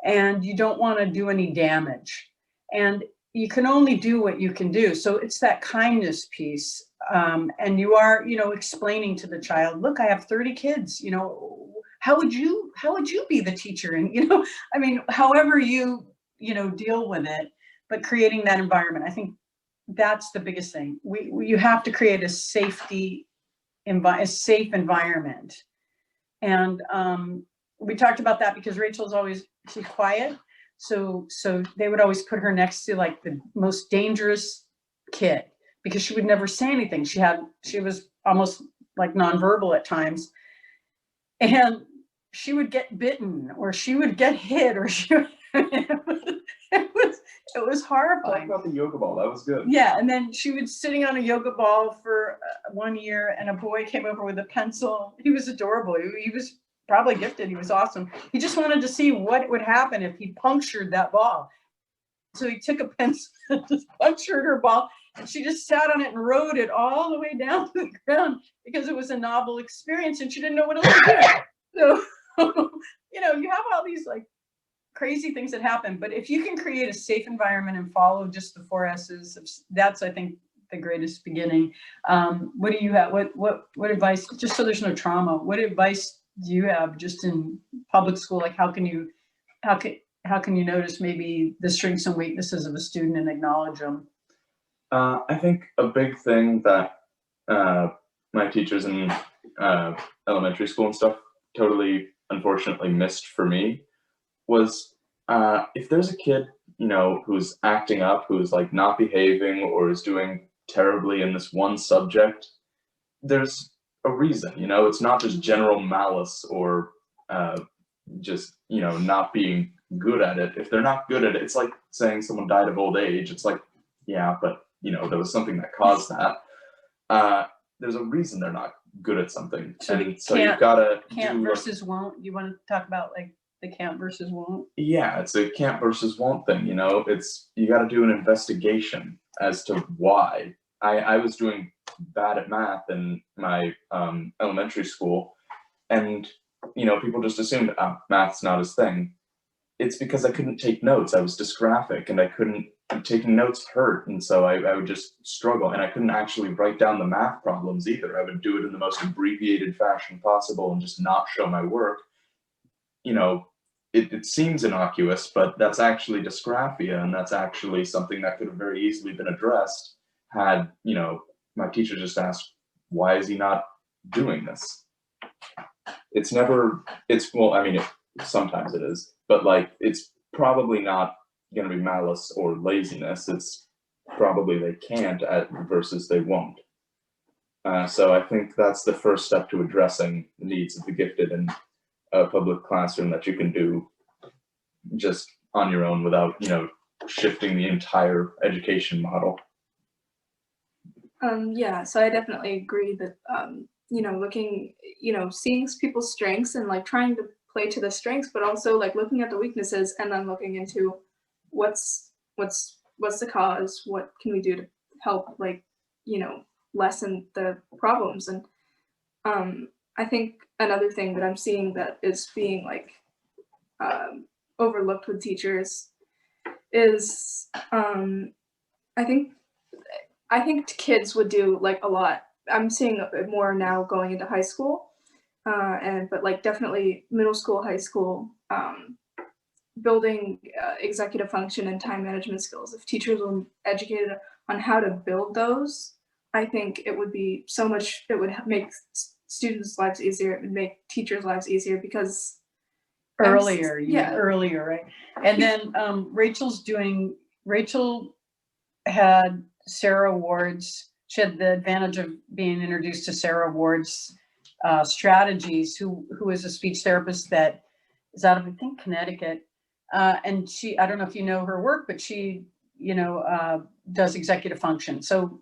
and you don't want to do any damage, and you can only do what you can do. So it's that kindness piece. And you are, you know, explaining to the child, look, I have 30 kids, you know, how would you be the teacher? And, you know, I mean, however you know, deal with it, but creating that environment, I think that's the biggest thing. You have to create a safe environment. And we talked about that because she's quiet. So they would always put her next to like the most dangerous kid because she would never say anything. She was almost like nonverbal at times. And she would get bitten or she would get hit or it was horrifying. Talk about the yoga ball. That was good. Yeah, and then she was sitting on a yoga ball for 1 year, and a boy came over with a pencil. He was adorable. He was probably gifted. He was awesome. He just wanted to see what would happen if he punctured that ball. So he took a pencil and just punctured her ball, and she just sat on it and rode it all the way down to the ground because it was a novel experience and she didn't know what else to do. So, you know, you have all these like crazy things that happen, but if you can create a safe environment and follow just the 4 S's, that's, I think, the greatest beginning. What do you have? What advice, just so there's no trauma, what advice do you have just in public school? Like how can you notice maybe the strengths and weaknesses of a student and acknowledge them? I think a big thing that my teachers in elementary school and stuff totally unfortunately missed for me was if there's a kid, you know, who's acting up, who's like not behaving or is doing terribly in this one subject, there's a reason, you know. It's not just general malice or just, you know, not being good at it. If they're not good at it, it's like saying someone died of old age. It's like, yeah, but you know, there was something that caused that. There's a reason they're not good at something. So you've got to versus won't. You want to talk about like the can't versus won't? Yeah, it's a can't versus won't thing, you know. You got to do an investigation as to why. I was doing bad at math in my elementary school, and you know, people just assumed math's not his thing. It's because I couldn't take notes. I was dysgraphic and I couldn't, taking notes hurt, and so I would just struggle, and I couldn't actually write down the math problems either. I would do it in the most abbreviated fashion possible and just not show my work. You know, it seems innocuous, but that's actually dysgraphia, and that's actually something that could have very easily been addressed had, you know, my teacher just asked, why is he not doing this? Well, I mean, sometimes it is, but like, it's probably not going to be malice or laziness. It's probably they can't versus they won't. So I think that's the first step to addressing the needs of the gifted and a public classroom that you can do just on your own without, shifting the entire education model. Yeah, so I definitely agree that, looking, seeing people's strengths and like trying to play to the strengths, but also like looking at the weaknesses and then looking into what's the cause, what can we do to help, like, lessen the problems. And I think another thing that I'm seeing that is being like overlooked with teachers is I think kids would do like a lot. I'm seeing it more now going into high school, but like definitely middle school, high school, building executive function and time management skills. If teachers were educated on how to build those, I think it would be so much. It would make students' lives easier. It would make teachers' lives easier because Earlier, yeah, earlier, right? And then Rachel had Sarah Ward's, she had the advantage of being introduced to Sarah Ward's strategies, who is a speech therapist that is out of, I think, Connecticut. And she, I don't know if you know her work, but she, does executive function. So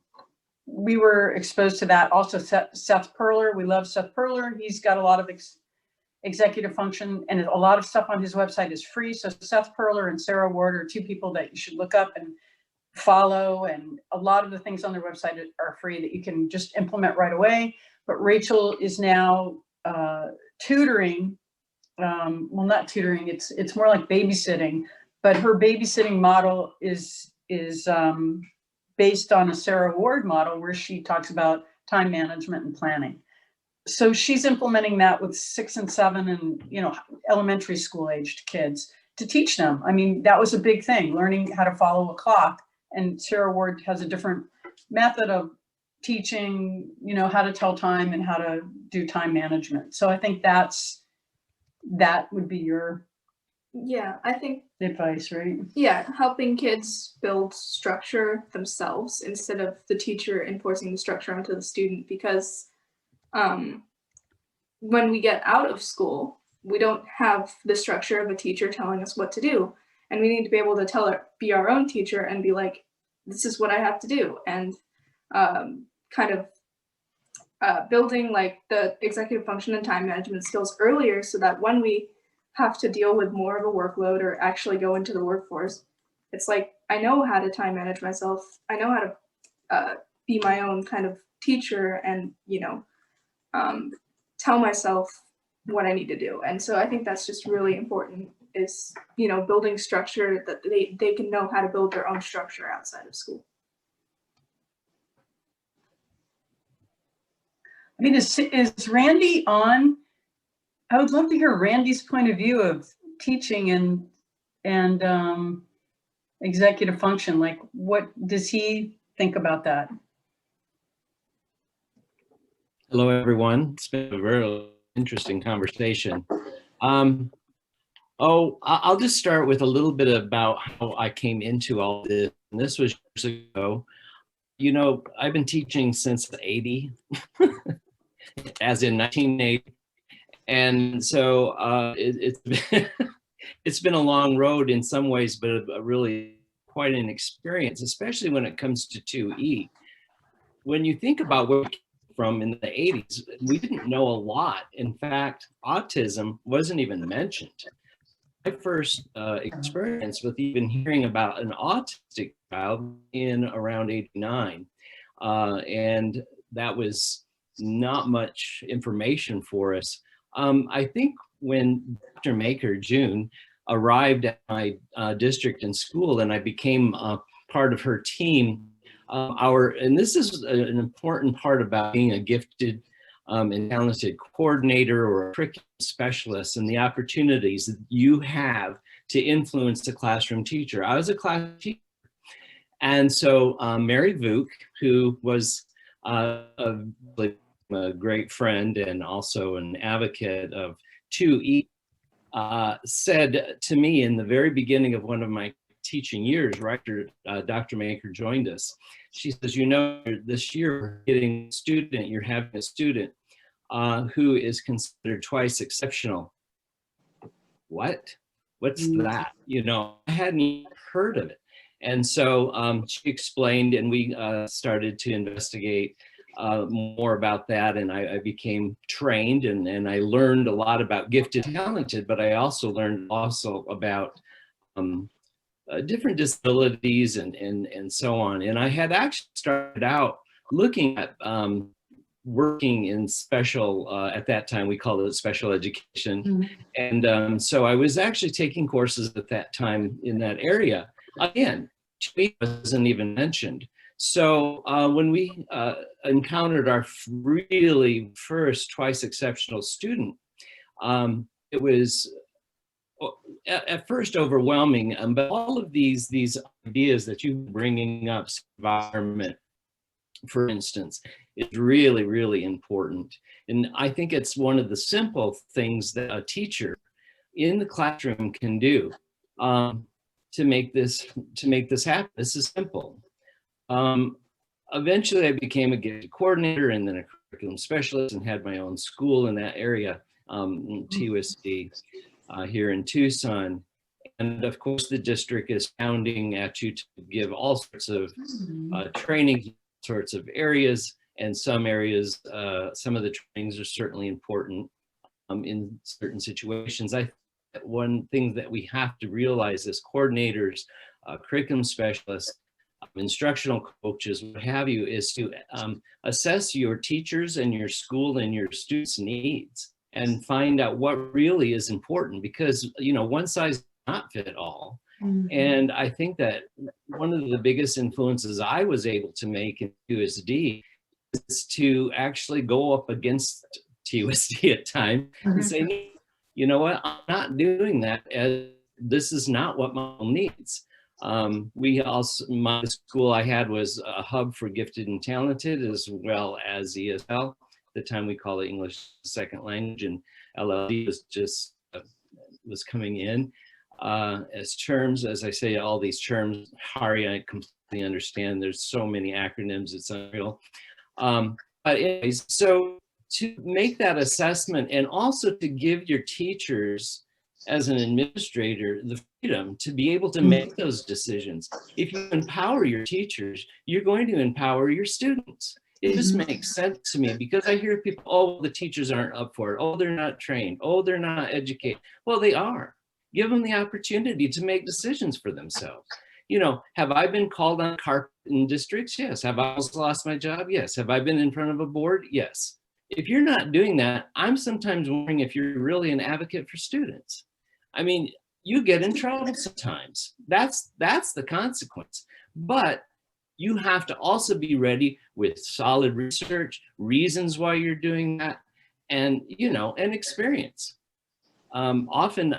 we were exposed to that. Also, Seth Perler, we love Seth Perler. He's got a lot of executive function, and a lot of stuff on his website is free. So Seth Perler and Sarah Ward are two people that you should look up and follow, and a lot of the things on their website are free that you can just implement right away. But Rachel is now tutoring, well, not tutoring, it's more like babysitting, but her babysitting model is based on a Sarah Ward model where she talks about time management and planning. So she's implementing that with 6 and 7 and elementary school aged kids to teach them. I mean, that was a big thing, learning how to follow a clock. And Sarah Ward has a different method of teaching, how to tell time and how to do time management. So I think that would be your I think advice, right? Yeah, helping kids build structure themselves instead of the teacher enforcing the structure onto the student, because when we get out of school, we don't have the structure of a teacher telling us what to do. And we need to be able to be our own teacher and be like, this is what I have to do. And building like the executive function and time management skills earlier, so that when we have to deal with more of a workload or actually go into the workforce, it's like, I know how to time manage myself. I know how to be my own kind of teacher and, tell myself what I need to do. And so I think that's just really important, is, building structure that they can know how to build their own structure outside of school. I mean, is Randy on? I would love to hear Randy's point of view of teaching and executive function. Like, what does he think about that? Hello, everyone. It's been a very interesting conversation. I'll just start with a little bit about how I came into all this. And this was years ago. I've been teaching since the 80s, as in 1980. And so it's been a long road in some ways, but really quite an experience, especially when it comes to 2E. When you think about where we came from in the 80s, we didn't know a lot. In fact, autism wasn't even mentioned. My first experience with even hearing about an autistic child in around 89. And that was not much information for us. I think when Dr. Maker, June, arrived at my district and school, and I became part of her team, and this is an important part about being a gifted and talented coordinator or a curriculum specialist, and the opportunities that you have to influence the classroom teacher. I was a class teacher. And so Mary Vuk, who was a great friend and also an advocate of 2E, said to me in the very beginning of one of my teaching years, right after Dr. Maker joined us, she says, this year you're having a student who is considered twice exceptional. what's that? You know, I hadn't even heard of it. And so she explained, and we started to investigate more about that. And I became trained, and I learned a lot about gifted and talented, but I also learned about different disabilities and so on. And I had actually started out looking at working in special, at that time we called it special education. And so I was actually taking courses at that time in that area. Again, TUE wasn't even mentioned. So when we encountered our really first twice exceptional student, it was at first overwhelming, but all of these ideas that you're bringing up, environment, for instance, is really, really important. And I think it's one of the simple things that a teacher in the classroom can do to make this happen. This is simple. Eventually, I became a gifted coordinator and then a curriculum specialist, and had my own school in that area, TUSD, here in Tucson. And of course, the district is pounding at you to give all sorts of training, sorts of areas, and some areas, some of the trainings are certainly important in certain situations. I think that one thing that we have to realize as coordinators, curriculum specialists, instructional coaches, what have you, is to assess your teachers and your school and your students' needs and find out what really is important, because, you know, one size does not fit all. And I think that one of the biggest influences I was able to make in TUSD is to actually go up against TUSD at times and say, you know what, I'm not doing that, as this is not what my school needs. We also, my school I had was a hub for gifted and talented, as well as ESL. At the time we called it English second language, and LLD was just was coming in as terms. As I say, all these terms, Hari, I completely understand. There's so many acronyms, it's unreal. But anyways, so to make that assessment, and also to give your teachers, as an administrator, the freedom to be able to make those decisions. If you empower your teachers, you're going to empower your students. It just makes sense to me, because I hear people, oh, the teachers aren't up for it. Oh, they're not trained. Oh, they're not educated. Well, they are. Give them the opportunity to make decisions for themselves. You know, have I been called on carpet in districts? Yes. Have I almost lost my job? Yes. Have I been in front of a board? Yes. If you're not doing that, I'm sometimes wondering if you're really an advocate for students. I mean, you get in trouble sometimes. That's the consequence. But you have to also be ready with solid research, reasons why you're doing that, and, you know, and experience. Often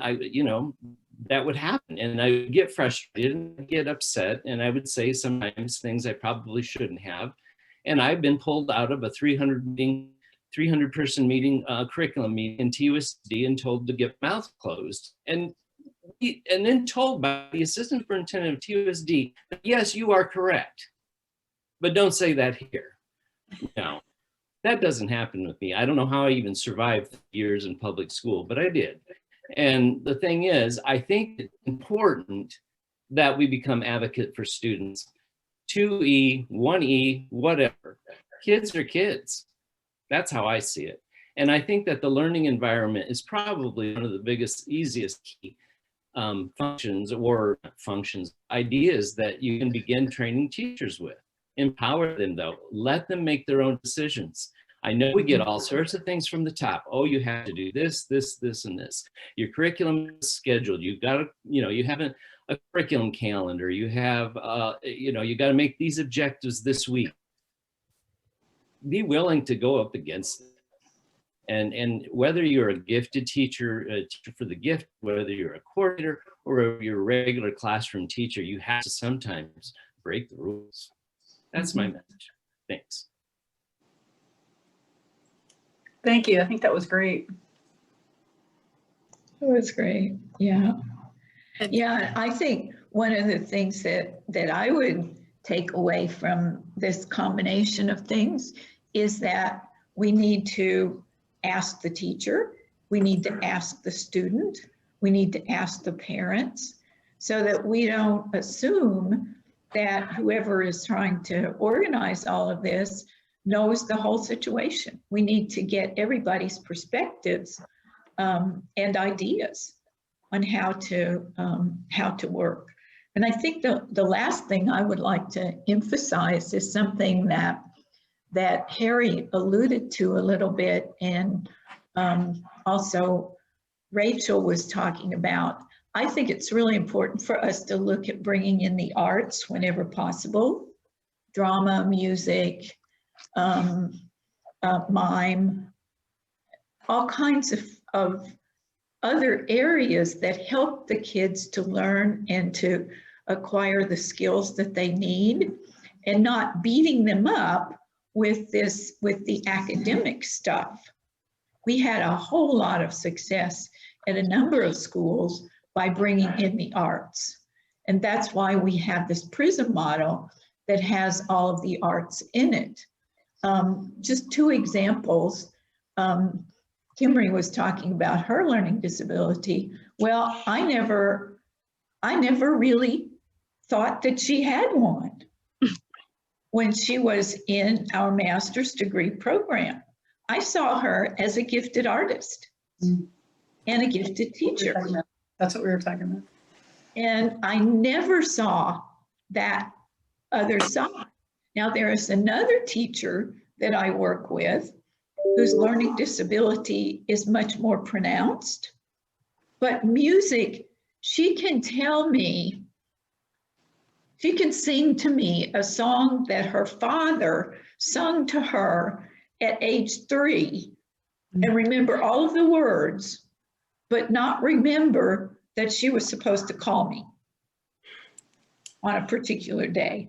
that would happen, and I would get frustrated and get upset, and I would say sometimes things I probably shouldn't have. And I've been pulled out of a 300-person meeting, curriculum meeting in TUSD, and told to get mouth closed, and then told by the assistant superintendent of TUSD, yes, you are correct, but don't say that here. No, that doesn't happen with me. I don't know how I even survived years in public school, but I did. And the thing is, I think it's important that we become advocate for students. 2E, 1E, whatever. Kids are kids. That's how I see it. And I think that the learning environment is probably one of the biggest, easiest key ideas that you can begin training teachers with. Empower them, though. Let them make their own decisions. I know we get all sorts of things from the top. Oh, you have to do this, this, this, and this. Your curriculum is scheduled. You've got to, you have a curriculum calendar. You have, you got to make these objectives this week. Be willing to go up against it. And whether you're a gifted teacher, a teacher for the gift, whether you're a coordinator or you're a regular classroom teacher, you have to sometimes break the rules. That's my message. Thanks. Thank you. I think that was great. It was great. Yeah. Yeah, I think one of the things that I would take away from this combination of things is that we need to ask the teacher, we need to ask the student, We need to ask the parents so that we don't assume that whoever is trying to organize all of this knows the whole situation. We need to get everybody's perspectives and ideas on how to work. And I think the last thing I would like to emphasize is something that Harry alluded to a little bit, and also Rachel was talking about. I think it's really important for us to look at bringing in the arts whenever possible, drama, music, mime, all kinds of other areas that help the kids to learn and to acquire the skills that they need, and not beating them up with the academic stuff. We had a whole lot of success at a number of schools by bringing in the arts. And that's why we have this PRISM model that has all of the arts in it. Just two examples. Kimberly was talking about her learning disability. Well, I never really thought that she had one when she was in our master's degree program. I saw her as a gifted artist and a gifted teacher. That's what we were talking about. And I never saw that other side. Now, there is another teacher that I work with whose learning disability is much more pronounced, but music, she can tell me, she can sing to me a song that her father sung to her at age 3 and remember all of the words, but not remember that she was supposed to call me on a particular day.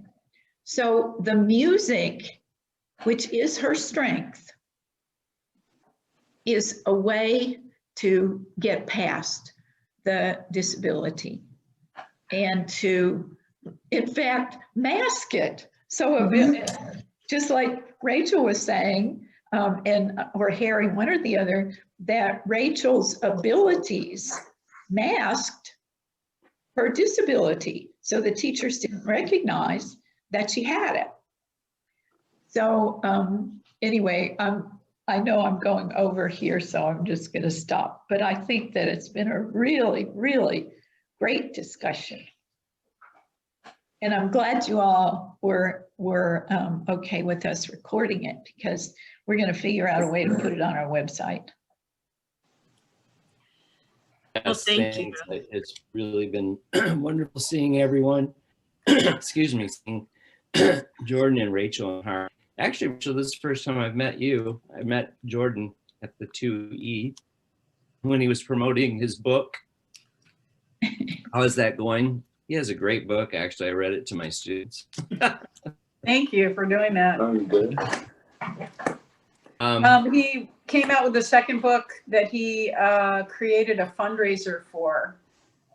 So the music, which is her strength, is a way to get past the disability and to, in fact, mask it. So just like Rachel was saying, or Harry, one or the other, that Rachel's abilities masked her disability. So the teachers didn't recognize that she had it. So anyway, I know I'm going over here, so I'm just going to stop. But I think that it's been a really, really great discussion. And I'm glad you all were okay with us recording it, because we're going to figure out a way to put it on our website. Well, thank you. It's really been wonderful seeing everyone. Excuse me, seeing Jordan and Rachel and Har. Actually, Rachel, this is the first time I've met you. I met Jordan at the 2E when he was promoting his book. How is that going? He has a great book. Actually, I read it to my students. Thank you for doing that. Good. He came out with a second book that he created a fundraiser for.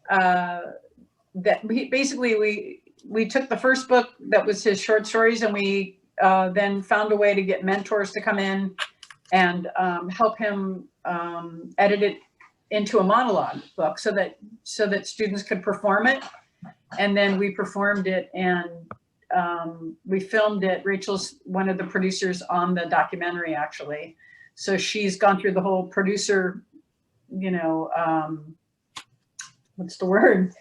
That we took the first book that was his short stories, and we then found a way to get mentors to come in and help him edit it into a monologue book so that students could perform it. And then we performed it, and we filmed it. Rachel's one of the producers on the documentary, actually. So she's gone through the whole producer, what's the word?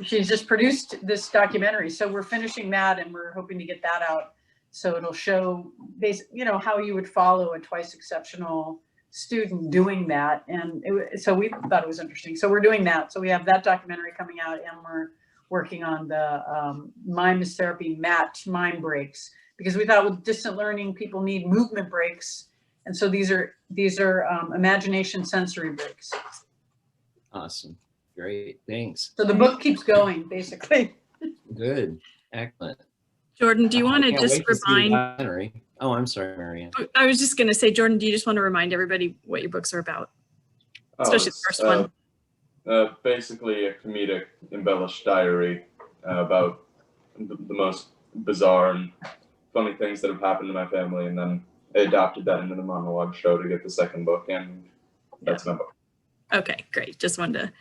She's just produced this documentary. So we're finishing that, and we're hoping to get that out. So it'll show, how you would follow a twice exceptional student doing that. And so we thought it was interesting. So we're doing that. So we have that documentary coming out, and we're working on the Mime is Therapy match mime breaks, because we thought with distant learning, people need movement breaks. And so these are imagination sensory breaks. Awesome. Great. Thanks. So the book keeps going, basically. Good. Excellent. Jordan, do you want to just remind? Oh, I'm sorry, Marianne. I was just going to say, Jordan, do you just want to remind everybody what your books are about? Especially the first one. Basically a comedic embellished diary about the most bizarre and funny things that have happened to my family, and then I adapted that into the monologue show to get the second book, and that's my book. Okay, great. Just wanted to,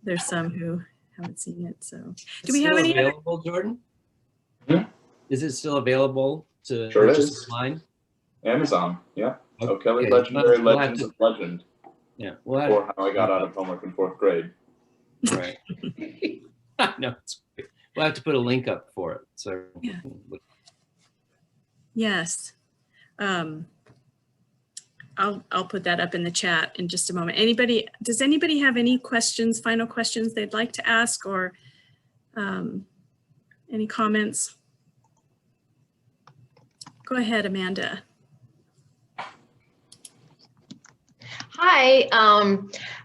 there's some who haven't seen it, so. Do It's we have still any other? available, Jordan? Hmm? Is it still available to Sure purchase is. online? Amazon, yeah. O'Kelly Okay, Legendary we'll have Legends to- of Legend, Yeah, we'll have, or How I Got Out of Homework in 4th grade. right. No, it's great. We'll have to put a link up for it. So Yeah. Yes. I'll put that up in the chat in just a moment. Does anybody have any questions, final questions they'd like to ask, or any comments? Go ahead, Amanda. Hi,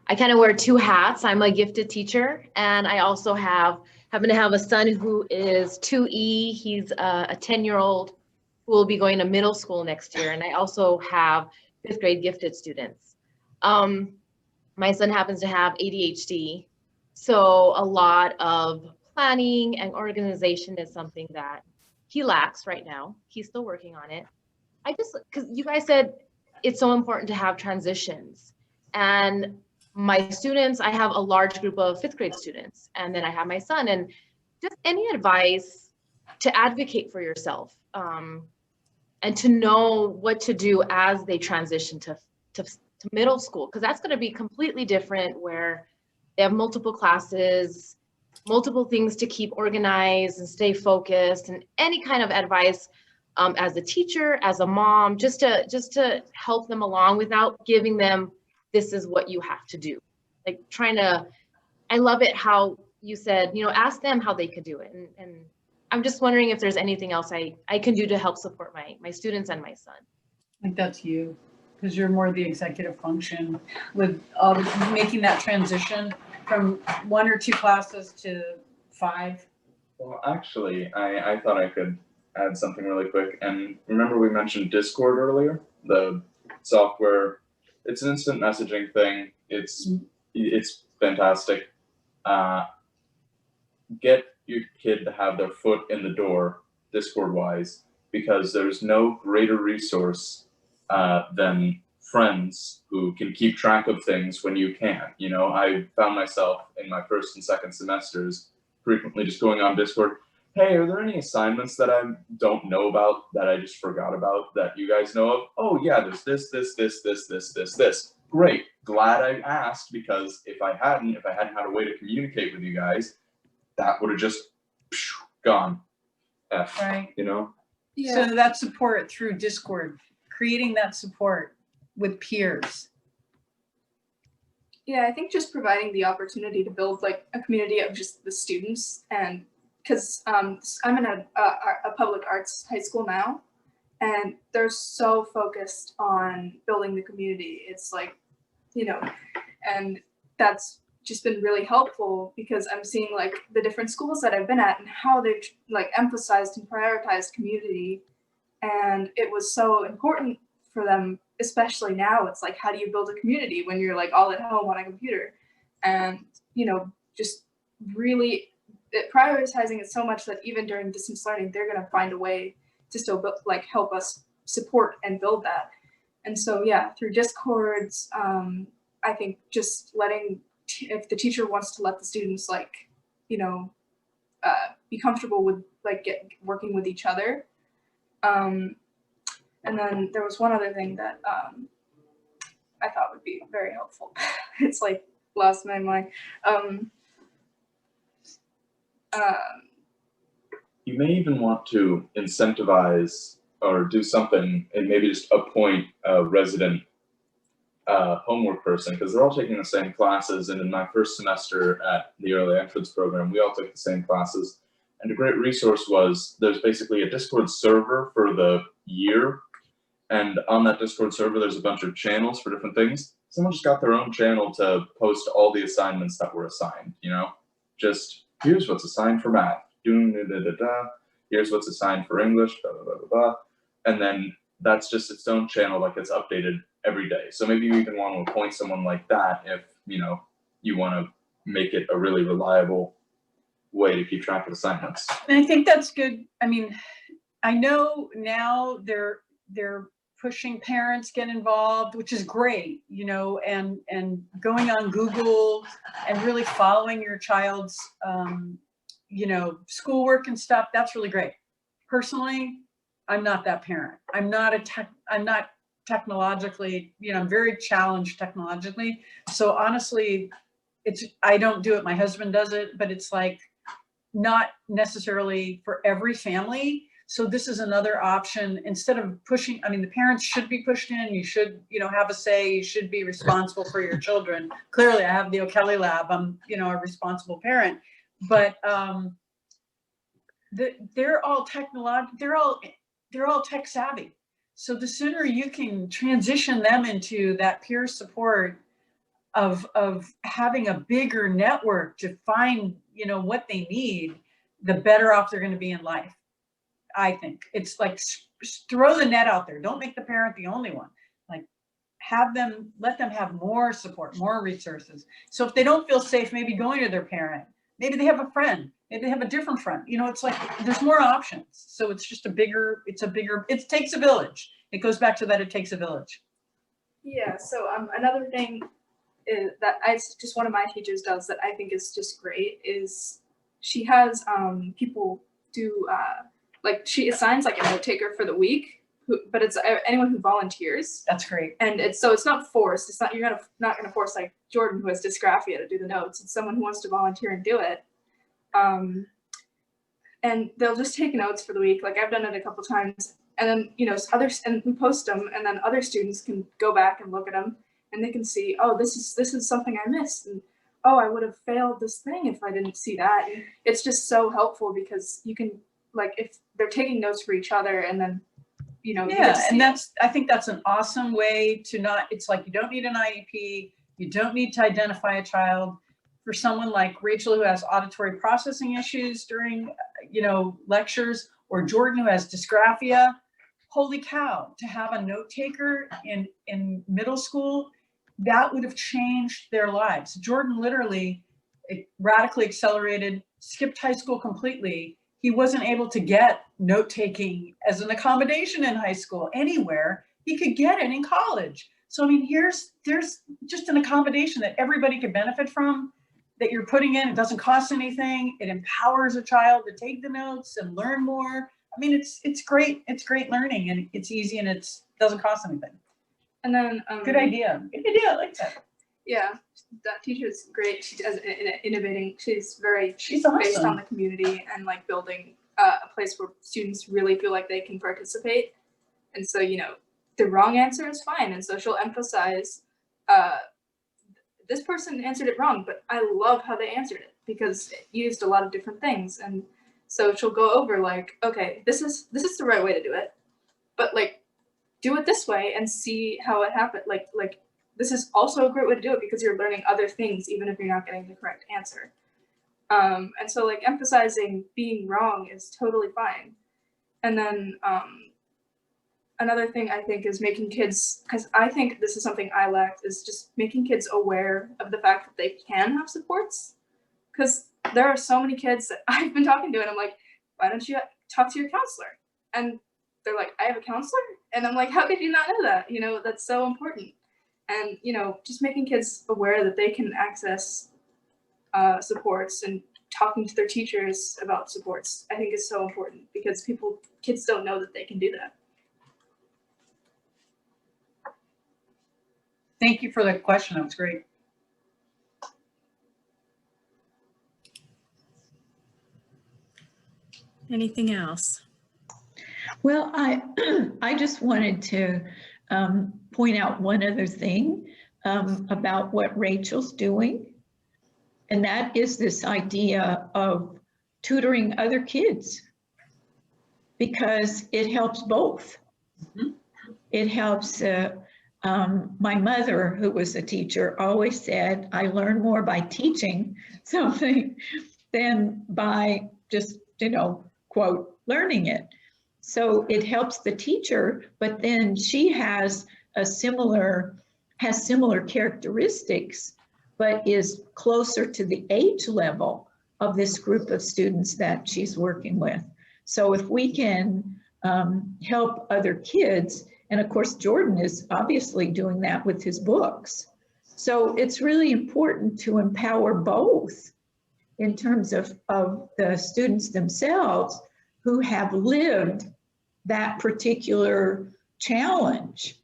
I kind of wear two hats. I'm a gifted teacher, and I also happen to have a son who is 2E. He's a 10-year-old who will be going to middle school next year, and I also have 5th grade gifted students. My son happens to have ADHD, so a lot of planning and organization is something that he lacks right now. He's still working on it. Because you guys said it's so important to have transitions. And my students, I have a large group of 5th grade students, and then I have my son, and just any advice to advocate for yourself and to know what to do as they transition to middle school, because that's going to be completely different, where they have multiple classes, multiple things to keep organized and stay focused, and any kind of advice as a teacher, as a mom, just to help them along without giving them, this is what you have to do. Like I love it how you said, ask them how they could do it. And I'm just wondering if there's anything else I can do to help support my students and my son. I think that's you, because you're more the executive function with making that transition from 1 or 2 classes to 5. Well, actually, I thought I could add something really quick. And remember we mentioned Discord earlier? The software, it's an instant messaging thing. It's fantastic. Get your kid to have their foot in the door, Discord-wise, because there's no greater resource than friends who can keep track of things when you can't. I found myself in my 1st and 2nd semesters frequently just going on Discord. Hey, are there any assignments that I don't know about that I just forgot about that you guys know of? Oh yeah, there's this. Great, glad I asked, because if I hadn't had a way to communicate with you guys, that would have just gone. Right. Yeah. So that support through Discord, creating that support with peers. Yeah, I think just providing the opportunity to build like a community of just the students, and because I'm in a public arts high school now, and they're so focused on building the community. It's like, and that's just been really helpful, because I'm seeing like the different schools that I've been at and how they've like emphasized and prioritized community. And it was so important for them, especially now. It's like, how do you build a community when you're like all at home on a computer? And, just really prioritizing it so much that even during distance learning, they're going to find a way to still help us support and build that. And so, yeah, through Discords, I think just letting, if the teacher wants to let the students be comfortable with working with each other. And then there was one other thing that I thought would be very helpful. It's like lost my mind. You may even want to incentivize or do something, and maybe just appoint a resident homework person, because they're all taking the same classes. And in my 1st semester at the early entrance program, we all took the same classes. And a great resource was, there's basically a Discord server for the year. And on that Discord server, there's a bunch of channels for different things. Someone just got their own channel to post all the assignments that were assigned, just here's what's assigned for math. Here's what's assigned for English, blah, blah, blah, blah, blah. And then that's just its own channel that gets updated every day. So maybe you even want to appoint someone like that if, you want to make it a really reliable way to keep track of assignments. And I think that's good. I mean, I know now they're pushing parents get involved, which is great, you know, and going on Google and really following your child's, you know, schoolwork and stuff. That's really great. Personally, I'm not that parent. I'm not technologically, you know, I'm very challenged technologically. So honestly, I don't do it. My husband does it, but it's like not necessarily for every family. So this is another option instead of pushing. I mean, the parents should be pushed in. You should, you know, have a say. You should be responsible for your children. Clearly, I have the O'Kelly Lab. I'm, you know, a responsible parent. But they're all they're all tech savvy. So the sooner you can transition them into that peer support of having a bigger network to find, you know, what they need, the better off they're going to be in life. I think it's like throw the net out there. Don't make the parent the only one. Like let them have more support, more resources. So if they don't feel safe, maybe going to their parent, maybe they have a friend, maybe they have a different friend. You know, it's like there's more options. So it's just it takes a village. It goes back to that. It takes a village. Yeah. So another thing is that just one of my teachers does that I think is just great is she has people do like she assigns like a note taker for the week, but it's anyone who volunteers. That's great. And it's not forced. It's not not gonna force like Jordan who has dysgraphia to do the notes. It's someone who wants to volunteer and do it. And they'll just take notes for the week. Like I've done it a couple times, and then you know and we post them, and then other students can go back and look at them, and they can see, oh, this is something I missed, and oh, I would have failed this thing if I didn't see that. And it's just so helpful because you can like if they're taking notes for each other, and then you know and I think that's an awesome way to not. It's like you don't need an IEP, you don't need to identify a child. For someone like Rachel who has auditory processing issues during, you know, lectures, or Jordan who has dysgraphia, holy cow, to have a note taker in middle school, that would have changed their lives. Jordan literally radically accelerated, skipped high school completely. He wasn't able to get note taking as an accommodation in high school anywhere. He could get it in college. So I mean, there's just an accommodation that everybody could benefit from, that you're putting in. It doesn't cost anything. It empowers a child to take the notes and learn more. I mean, it's great. It's great learning, and it's easy, and it doesn't cost anything. And then good idea. Good idea. I like that. Yeah, that teacher is great. She does innovating. She's awesome. Based on the community and like building a place where students really feel like they can participate. And so, you know, the wrong answer is fine. And so she'll emphasize, this person answered it wrong, but I love how they answered it because it used a lot of different things. And so she'll go over like, okay, this is the right way to do it, but like, do it this way and see how it happened. Like this is also a great way to do it because you're learning other things, even if you're not getting the correct answer. And so like emphasizing being wrong is totally fine. And then another thing I think is making kids, because I think this is something I lacked, is just making kids aware of the fact that they can have supports. Because there are so many kids that I've been talking to and I'm like, why don't you talk to your counselor? And they're like, I have a counselor? And I'm like, how did you not know that? You know, that's so important. And, you know, just making kids aware that they can access supports and talking to their teachers about supports, I think is so important because kids don't know that they can do that. Thank you for the question. That was great. Anything else? Well, I just wanted to point out one other thing about what Rachel's doing, and that is this idea of tutoring other kids, because it helps both. Mm-hmm. It helps, my mother, who was a teacher, always said, I learn more by teaching something than by just, you know, quote, learning it. So it helps the teacher, but then she has similar characteristics, but is closer to the age level of this group of students that she's working with. So if we can help other kids, And of course, Jordan is obviously doing that with his books. So it's really important to empower both in terms of the students themselves who have lived that particular challenge.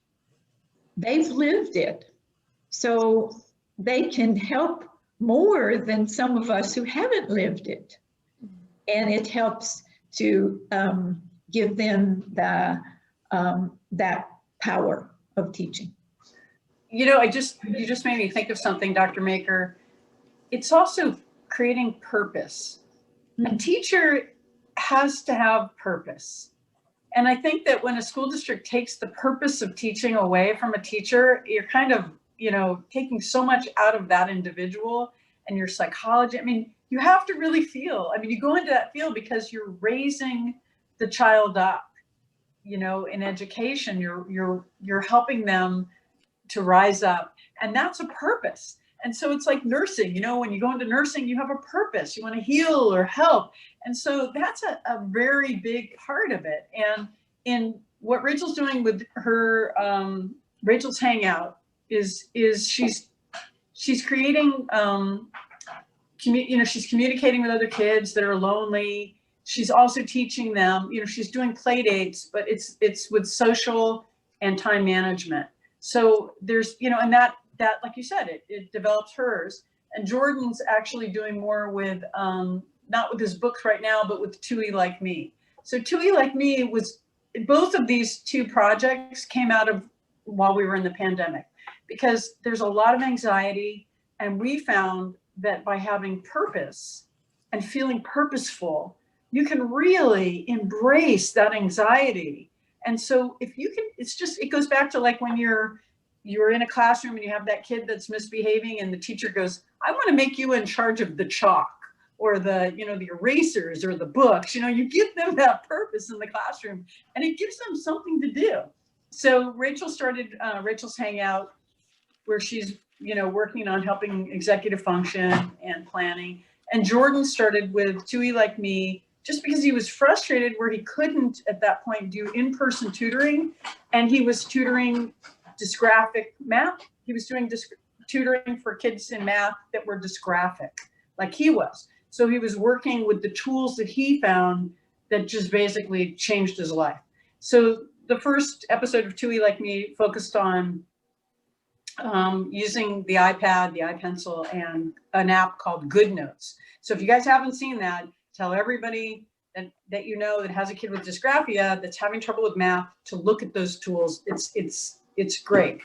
They've lived it. So they can help more than some of us who haven't lived it. And it helps to give them the, that power of teaching. You know, you just made me think of something, Dr. Maker. It's also creating purpose. A teacher has to have purpose. And I think that when a school district takes the purpose of teaching away from a teacher, you're kind of, you know, taking so much out of that individual and your psychology. I mean, you have to really feel, I mean, you go into that field because you're raising the child up, you know, in education, you're helping them to rise up, and that's a purpose. And so it's like nursing, you know, when you go into nursing, you have a purpose, you want to heal or help. And so that's a very big part of it. And in what Rachel's doing with her Rachel's Hangout is she's creating, you know, she's communicating with other kids that are lonely. She's also teaching them, you know, she's doing play dates, but it's with social and time management. So there's, you know, and that like you said, it develops hers. And Jordan's actually doing more with, not with his books right now, but with 2E Like Me. So 2E Like Me was, both of these two projects came out of while we were in the pandemic, because there's a lot of anxiety. And we found that by having purpose and feeling purposeful, you can really embrace that anxiety. And so if you can, it's just, it goes back to like when you're in a classroom and you have that kid that's misbehaving and the teacher goes, I want to make you in charge of the chalk or the, you know, the erasers or the books. You know, you give them that purpose in the classroom and it gives them something to do. So Rachel started Rachel's Hangout, where she's, you know, working on helping executive function and planning. And Jordan started with 2E Like Me, just because he was frustrated where he couldn't at that point do in-person tutoring, and he was tutoring dysgraphic math. He was doing tutoring for kids in math that were dysgraphic, like he was. So he was working with the tools that he found that just basically changed his life. So the first episode of 2E Like Me focused on using the iPad, the iPencil, and an app called Good Notes. So if you guys haven't seen that, tell everybody that you know that has a kid with dysgraphia that's having trouble with math to look at those tools. It's great.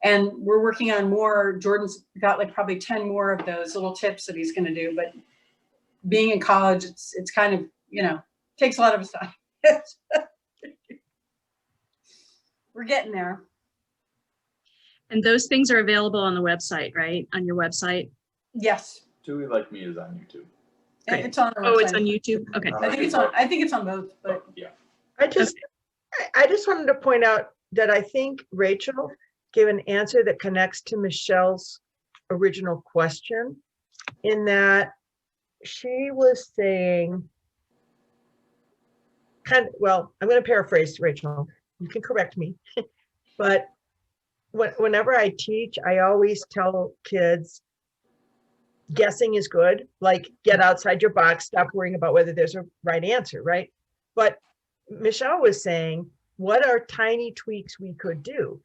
And we're working on more. Jordan's got like probably 10 more of those little tips that he's going to do. But being in college, it's kind of, you know, takes a lot of his time. We're getting there. And those things are available on the website, right? On your website? Yes. 2E Like Me is on YouTube. Great. It's on the website. Oh, it's on YouTube? Okay. I think it's on both, but Yeah. I just wanted to point out that I think Rachel gave an answer that connects to Michelle's original question, in that she was saying, well, I'm going to paraphrase Rachel. You can correct me, but whenever I teach, I always tell kids, guessing is good. Like, get outside your box, stop worrying about whether there's a right answer, right? But Michelle was saying, what are tiny tweaks we could do?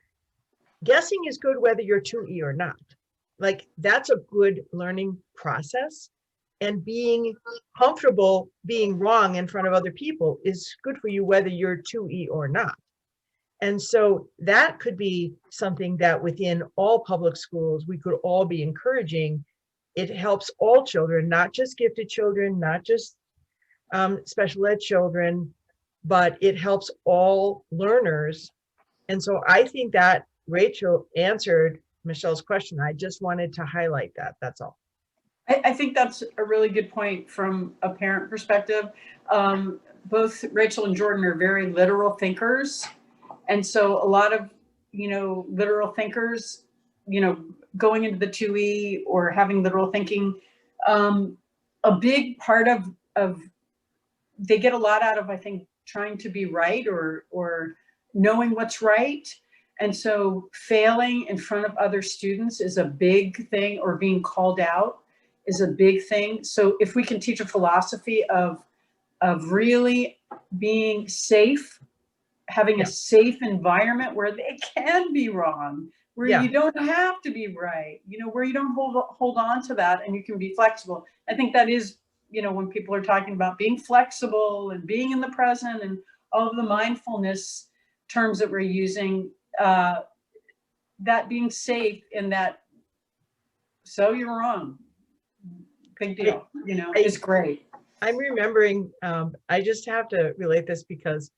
Guessing is good whether you're 2E or not. Like, that's a good learning process. And being comfortable being wrong in front of other people is good for you whether you're 2E or not. And so that could be something that within all public schools, we could all be encouraging. It helps all children, not just gifted children, not just special ed children, but it helps all learners. And so I think that Rachel answered Michelle's question. I just wanted to highlight that. That's all. I think that's a really good point from a parent perspective. Both Rachel and Jordan are very literal thinkers. And so a lot of, you know, literal thinkers, you know, going into the 2E or having literal thinking, a big part of they get a lot out of, I think, trying to be right or knowing what's right. And so failing in front of other students is a big thing, or being called out is a big thing. So if we can teach a philosophy of really being safe, having a safe environment where they can be wrong, where you don't have to be right, you know, where you don't hold on to that and you can be flexible. I think that is, you know, when people are talking about being flexible and being in the present and all of the mindfulness terms that we're using, that being safe in that, so you're wrong, big deal, you know, is great. I'm remembering, I just have to relate this because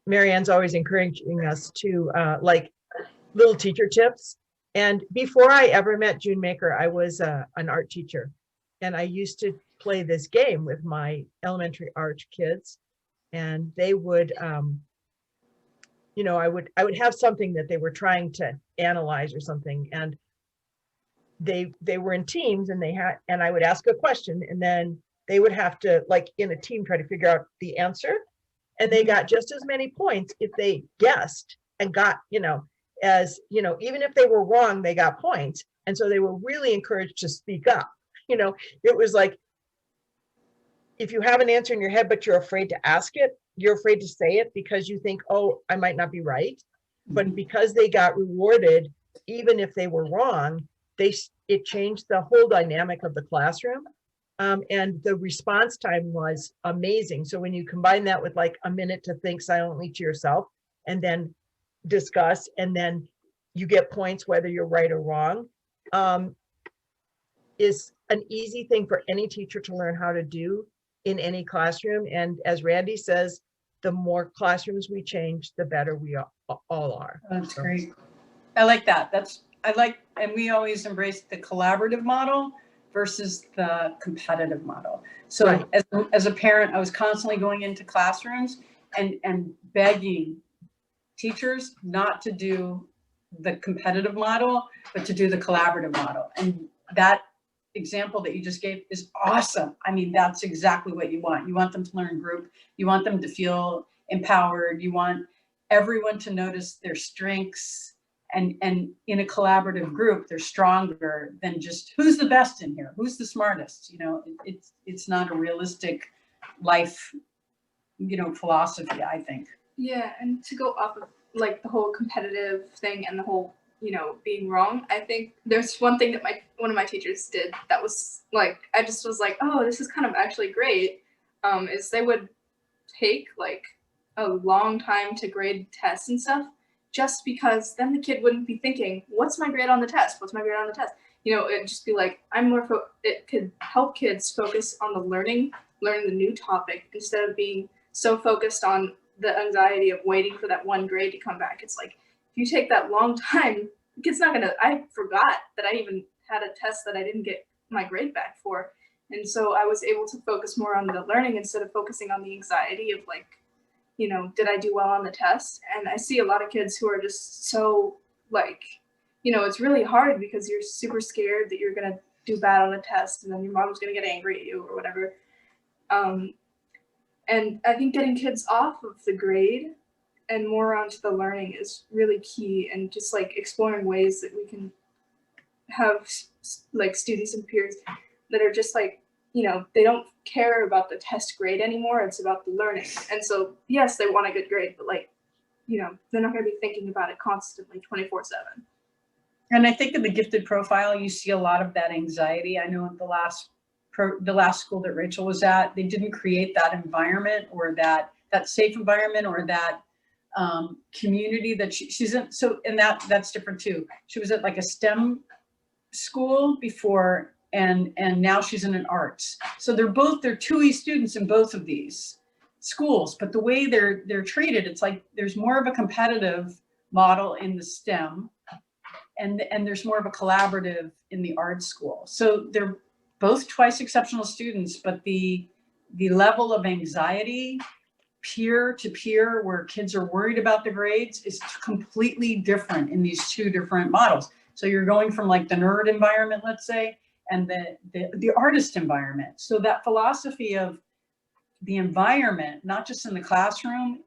Marianne's always encouraging us to like little teacher tips. And before I ever met June Maker, I was an art teacher. And I used to play this game with my elementary art kids. And they would, you know, I would have something that they were trying to analyze or something. And they were in teams, and I would ask a question, and then they would have to, like in a team, try to figure out the answer. And they got just as many points if they guessed and got, you know, as, you know, even if they were wrong, they got points. And so they were really encouraged to speak up. You know, it was like, if you have an answer in your head, but you're afraid to ask it, you're afraid to say it because you think, oh, I might not be right. But because they got rewarded, even if they were wrong, it changed the whole dynamic of the classroom. And the response time was amazing. So when you combine that with like a minute to think silently to yourself and then discuss, and then you get points whether you're right or wrong, is an easy thing for any teacher to learn how to do in any classroom. And as Randy says, the more classrooms we change, the better we all are. That's great. I like that. And we always embrace the collaborative model versus the competitive model. So right. as a parent, I was constantly going into classrooms and begging teachers not to do the competitive model, but to do the collaborative model. And that example that you just gave is awesome. I mean, that's exactly what you want. You want them to learn group. You want them to feel empowered. You want everyone to notice their strengths. And in a collaborative group, they're stronger than just who's the best in here, who's the smartest. You know, it's not a realistic life, you know, philosophy, I think. Yeah, and to go off of like the whole competitive thing and the whole, you know, being wrong, I think there's one thing that one of my teachers did that was like, I just was like, oh, this is kind of actually great. Is they would take like a long time to grade tests and stuff, just because then the kid wouldn't be thinking, what's my grade on the test? What's my grade on the test? You know, it'd just be like, it could help kids focus on the learning the new topic instead of being so focused on the anxiety of waiting for that one grade to come back. It's like, if you take that long time, the kid's not gonna, I forgot that I even had a test that I didn't get my grade back for. And so I was able to focus more on the learning instead of focusing on the anxiety of like, you know, did I do well on the test? And I see a lot of kids who are just so like, you know, it's really hard because you're super scared that you're going to do bad on a test and then your mom's going to get angry at you or whatever. And I think getting kids off of the grade and more onto the learning is really key, and just like exploring ways that we can have like students and peers that are just like, you know, they don't care about the test grade anymore. It's about the learning. And so, yes, they want a good grade, but like, you know, they're not going to be thinking about it constantly 24/7. And I think in the gifted profile, you see a lot of that anxiety. I know in the last school that Rachel was at, they didn't create that environment or that safe environment or that community that she's in. So, and that's different too. She was at like a STEM school before, and now she's in an arts. So they're 2E students in both of these schools, but the way they're treated, it's like there's more of a competitive model in the STEM, and there's more of a collaborative in the art school. So they're both twice exceptional students, but the level of anxiety peer to peer where kids are worried about the grades is completely different in these two different models. So you're going from like the nerd environment, let's say, and the artist environment. So that philosophy of the environment, not just in the classroom,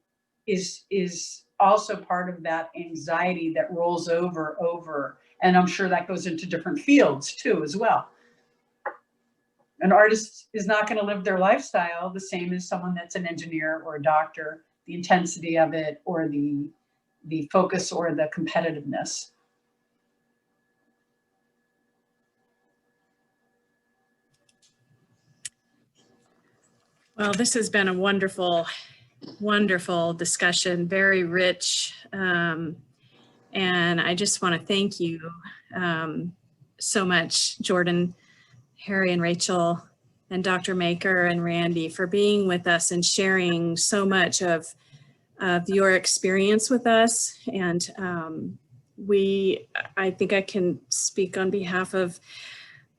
is also part of that anxiety that rolls over. And I'm sure that goes into different fields too, as well. An artist is not going to live their lifestyle the same as someone that's an engineer or a doctor, the intensity of it, or the focus or the competitiveness. Well, this has been a wonderful, wonderful discussion, very rich. And I just want to thank you so much, Jordan, Harry, and Rachel, and Dr. Maker and Randy, for being with us and sharing so much of your experience with us. And I think I can speak on behalf of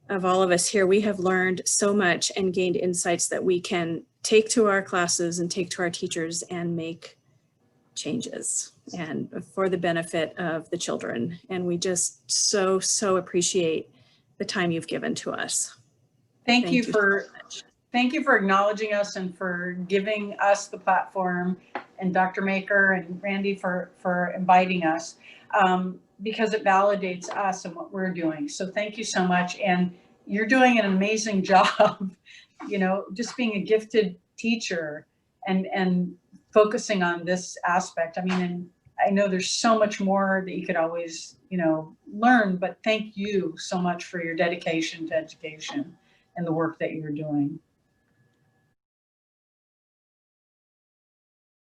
all of us here. We have learned so much and gained insights that we can take to our classes and take to our teachers and make changes and for the benefit of the children. And we just so appreciate the time you've given to us. Thank you for acknowledging us and for giving us the platform, and Dr. Maker and Randy for inviting us, because it validates us and what we're doing. So thank you so much. And you're doing an amazing job, you know, just being a gifted teacher and focusing on this aspect. I mean, and I know there's so much more that you could always, you know, learn, but thank you so much for your dedication to education and the work that you're doing.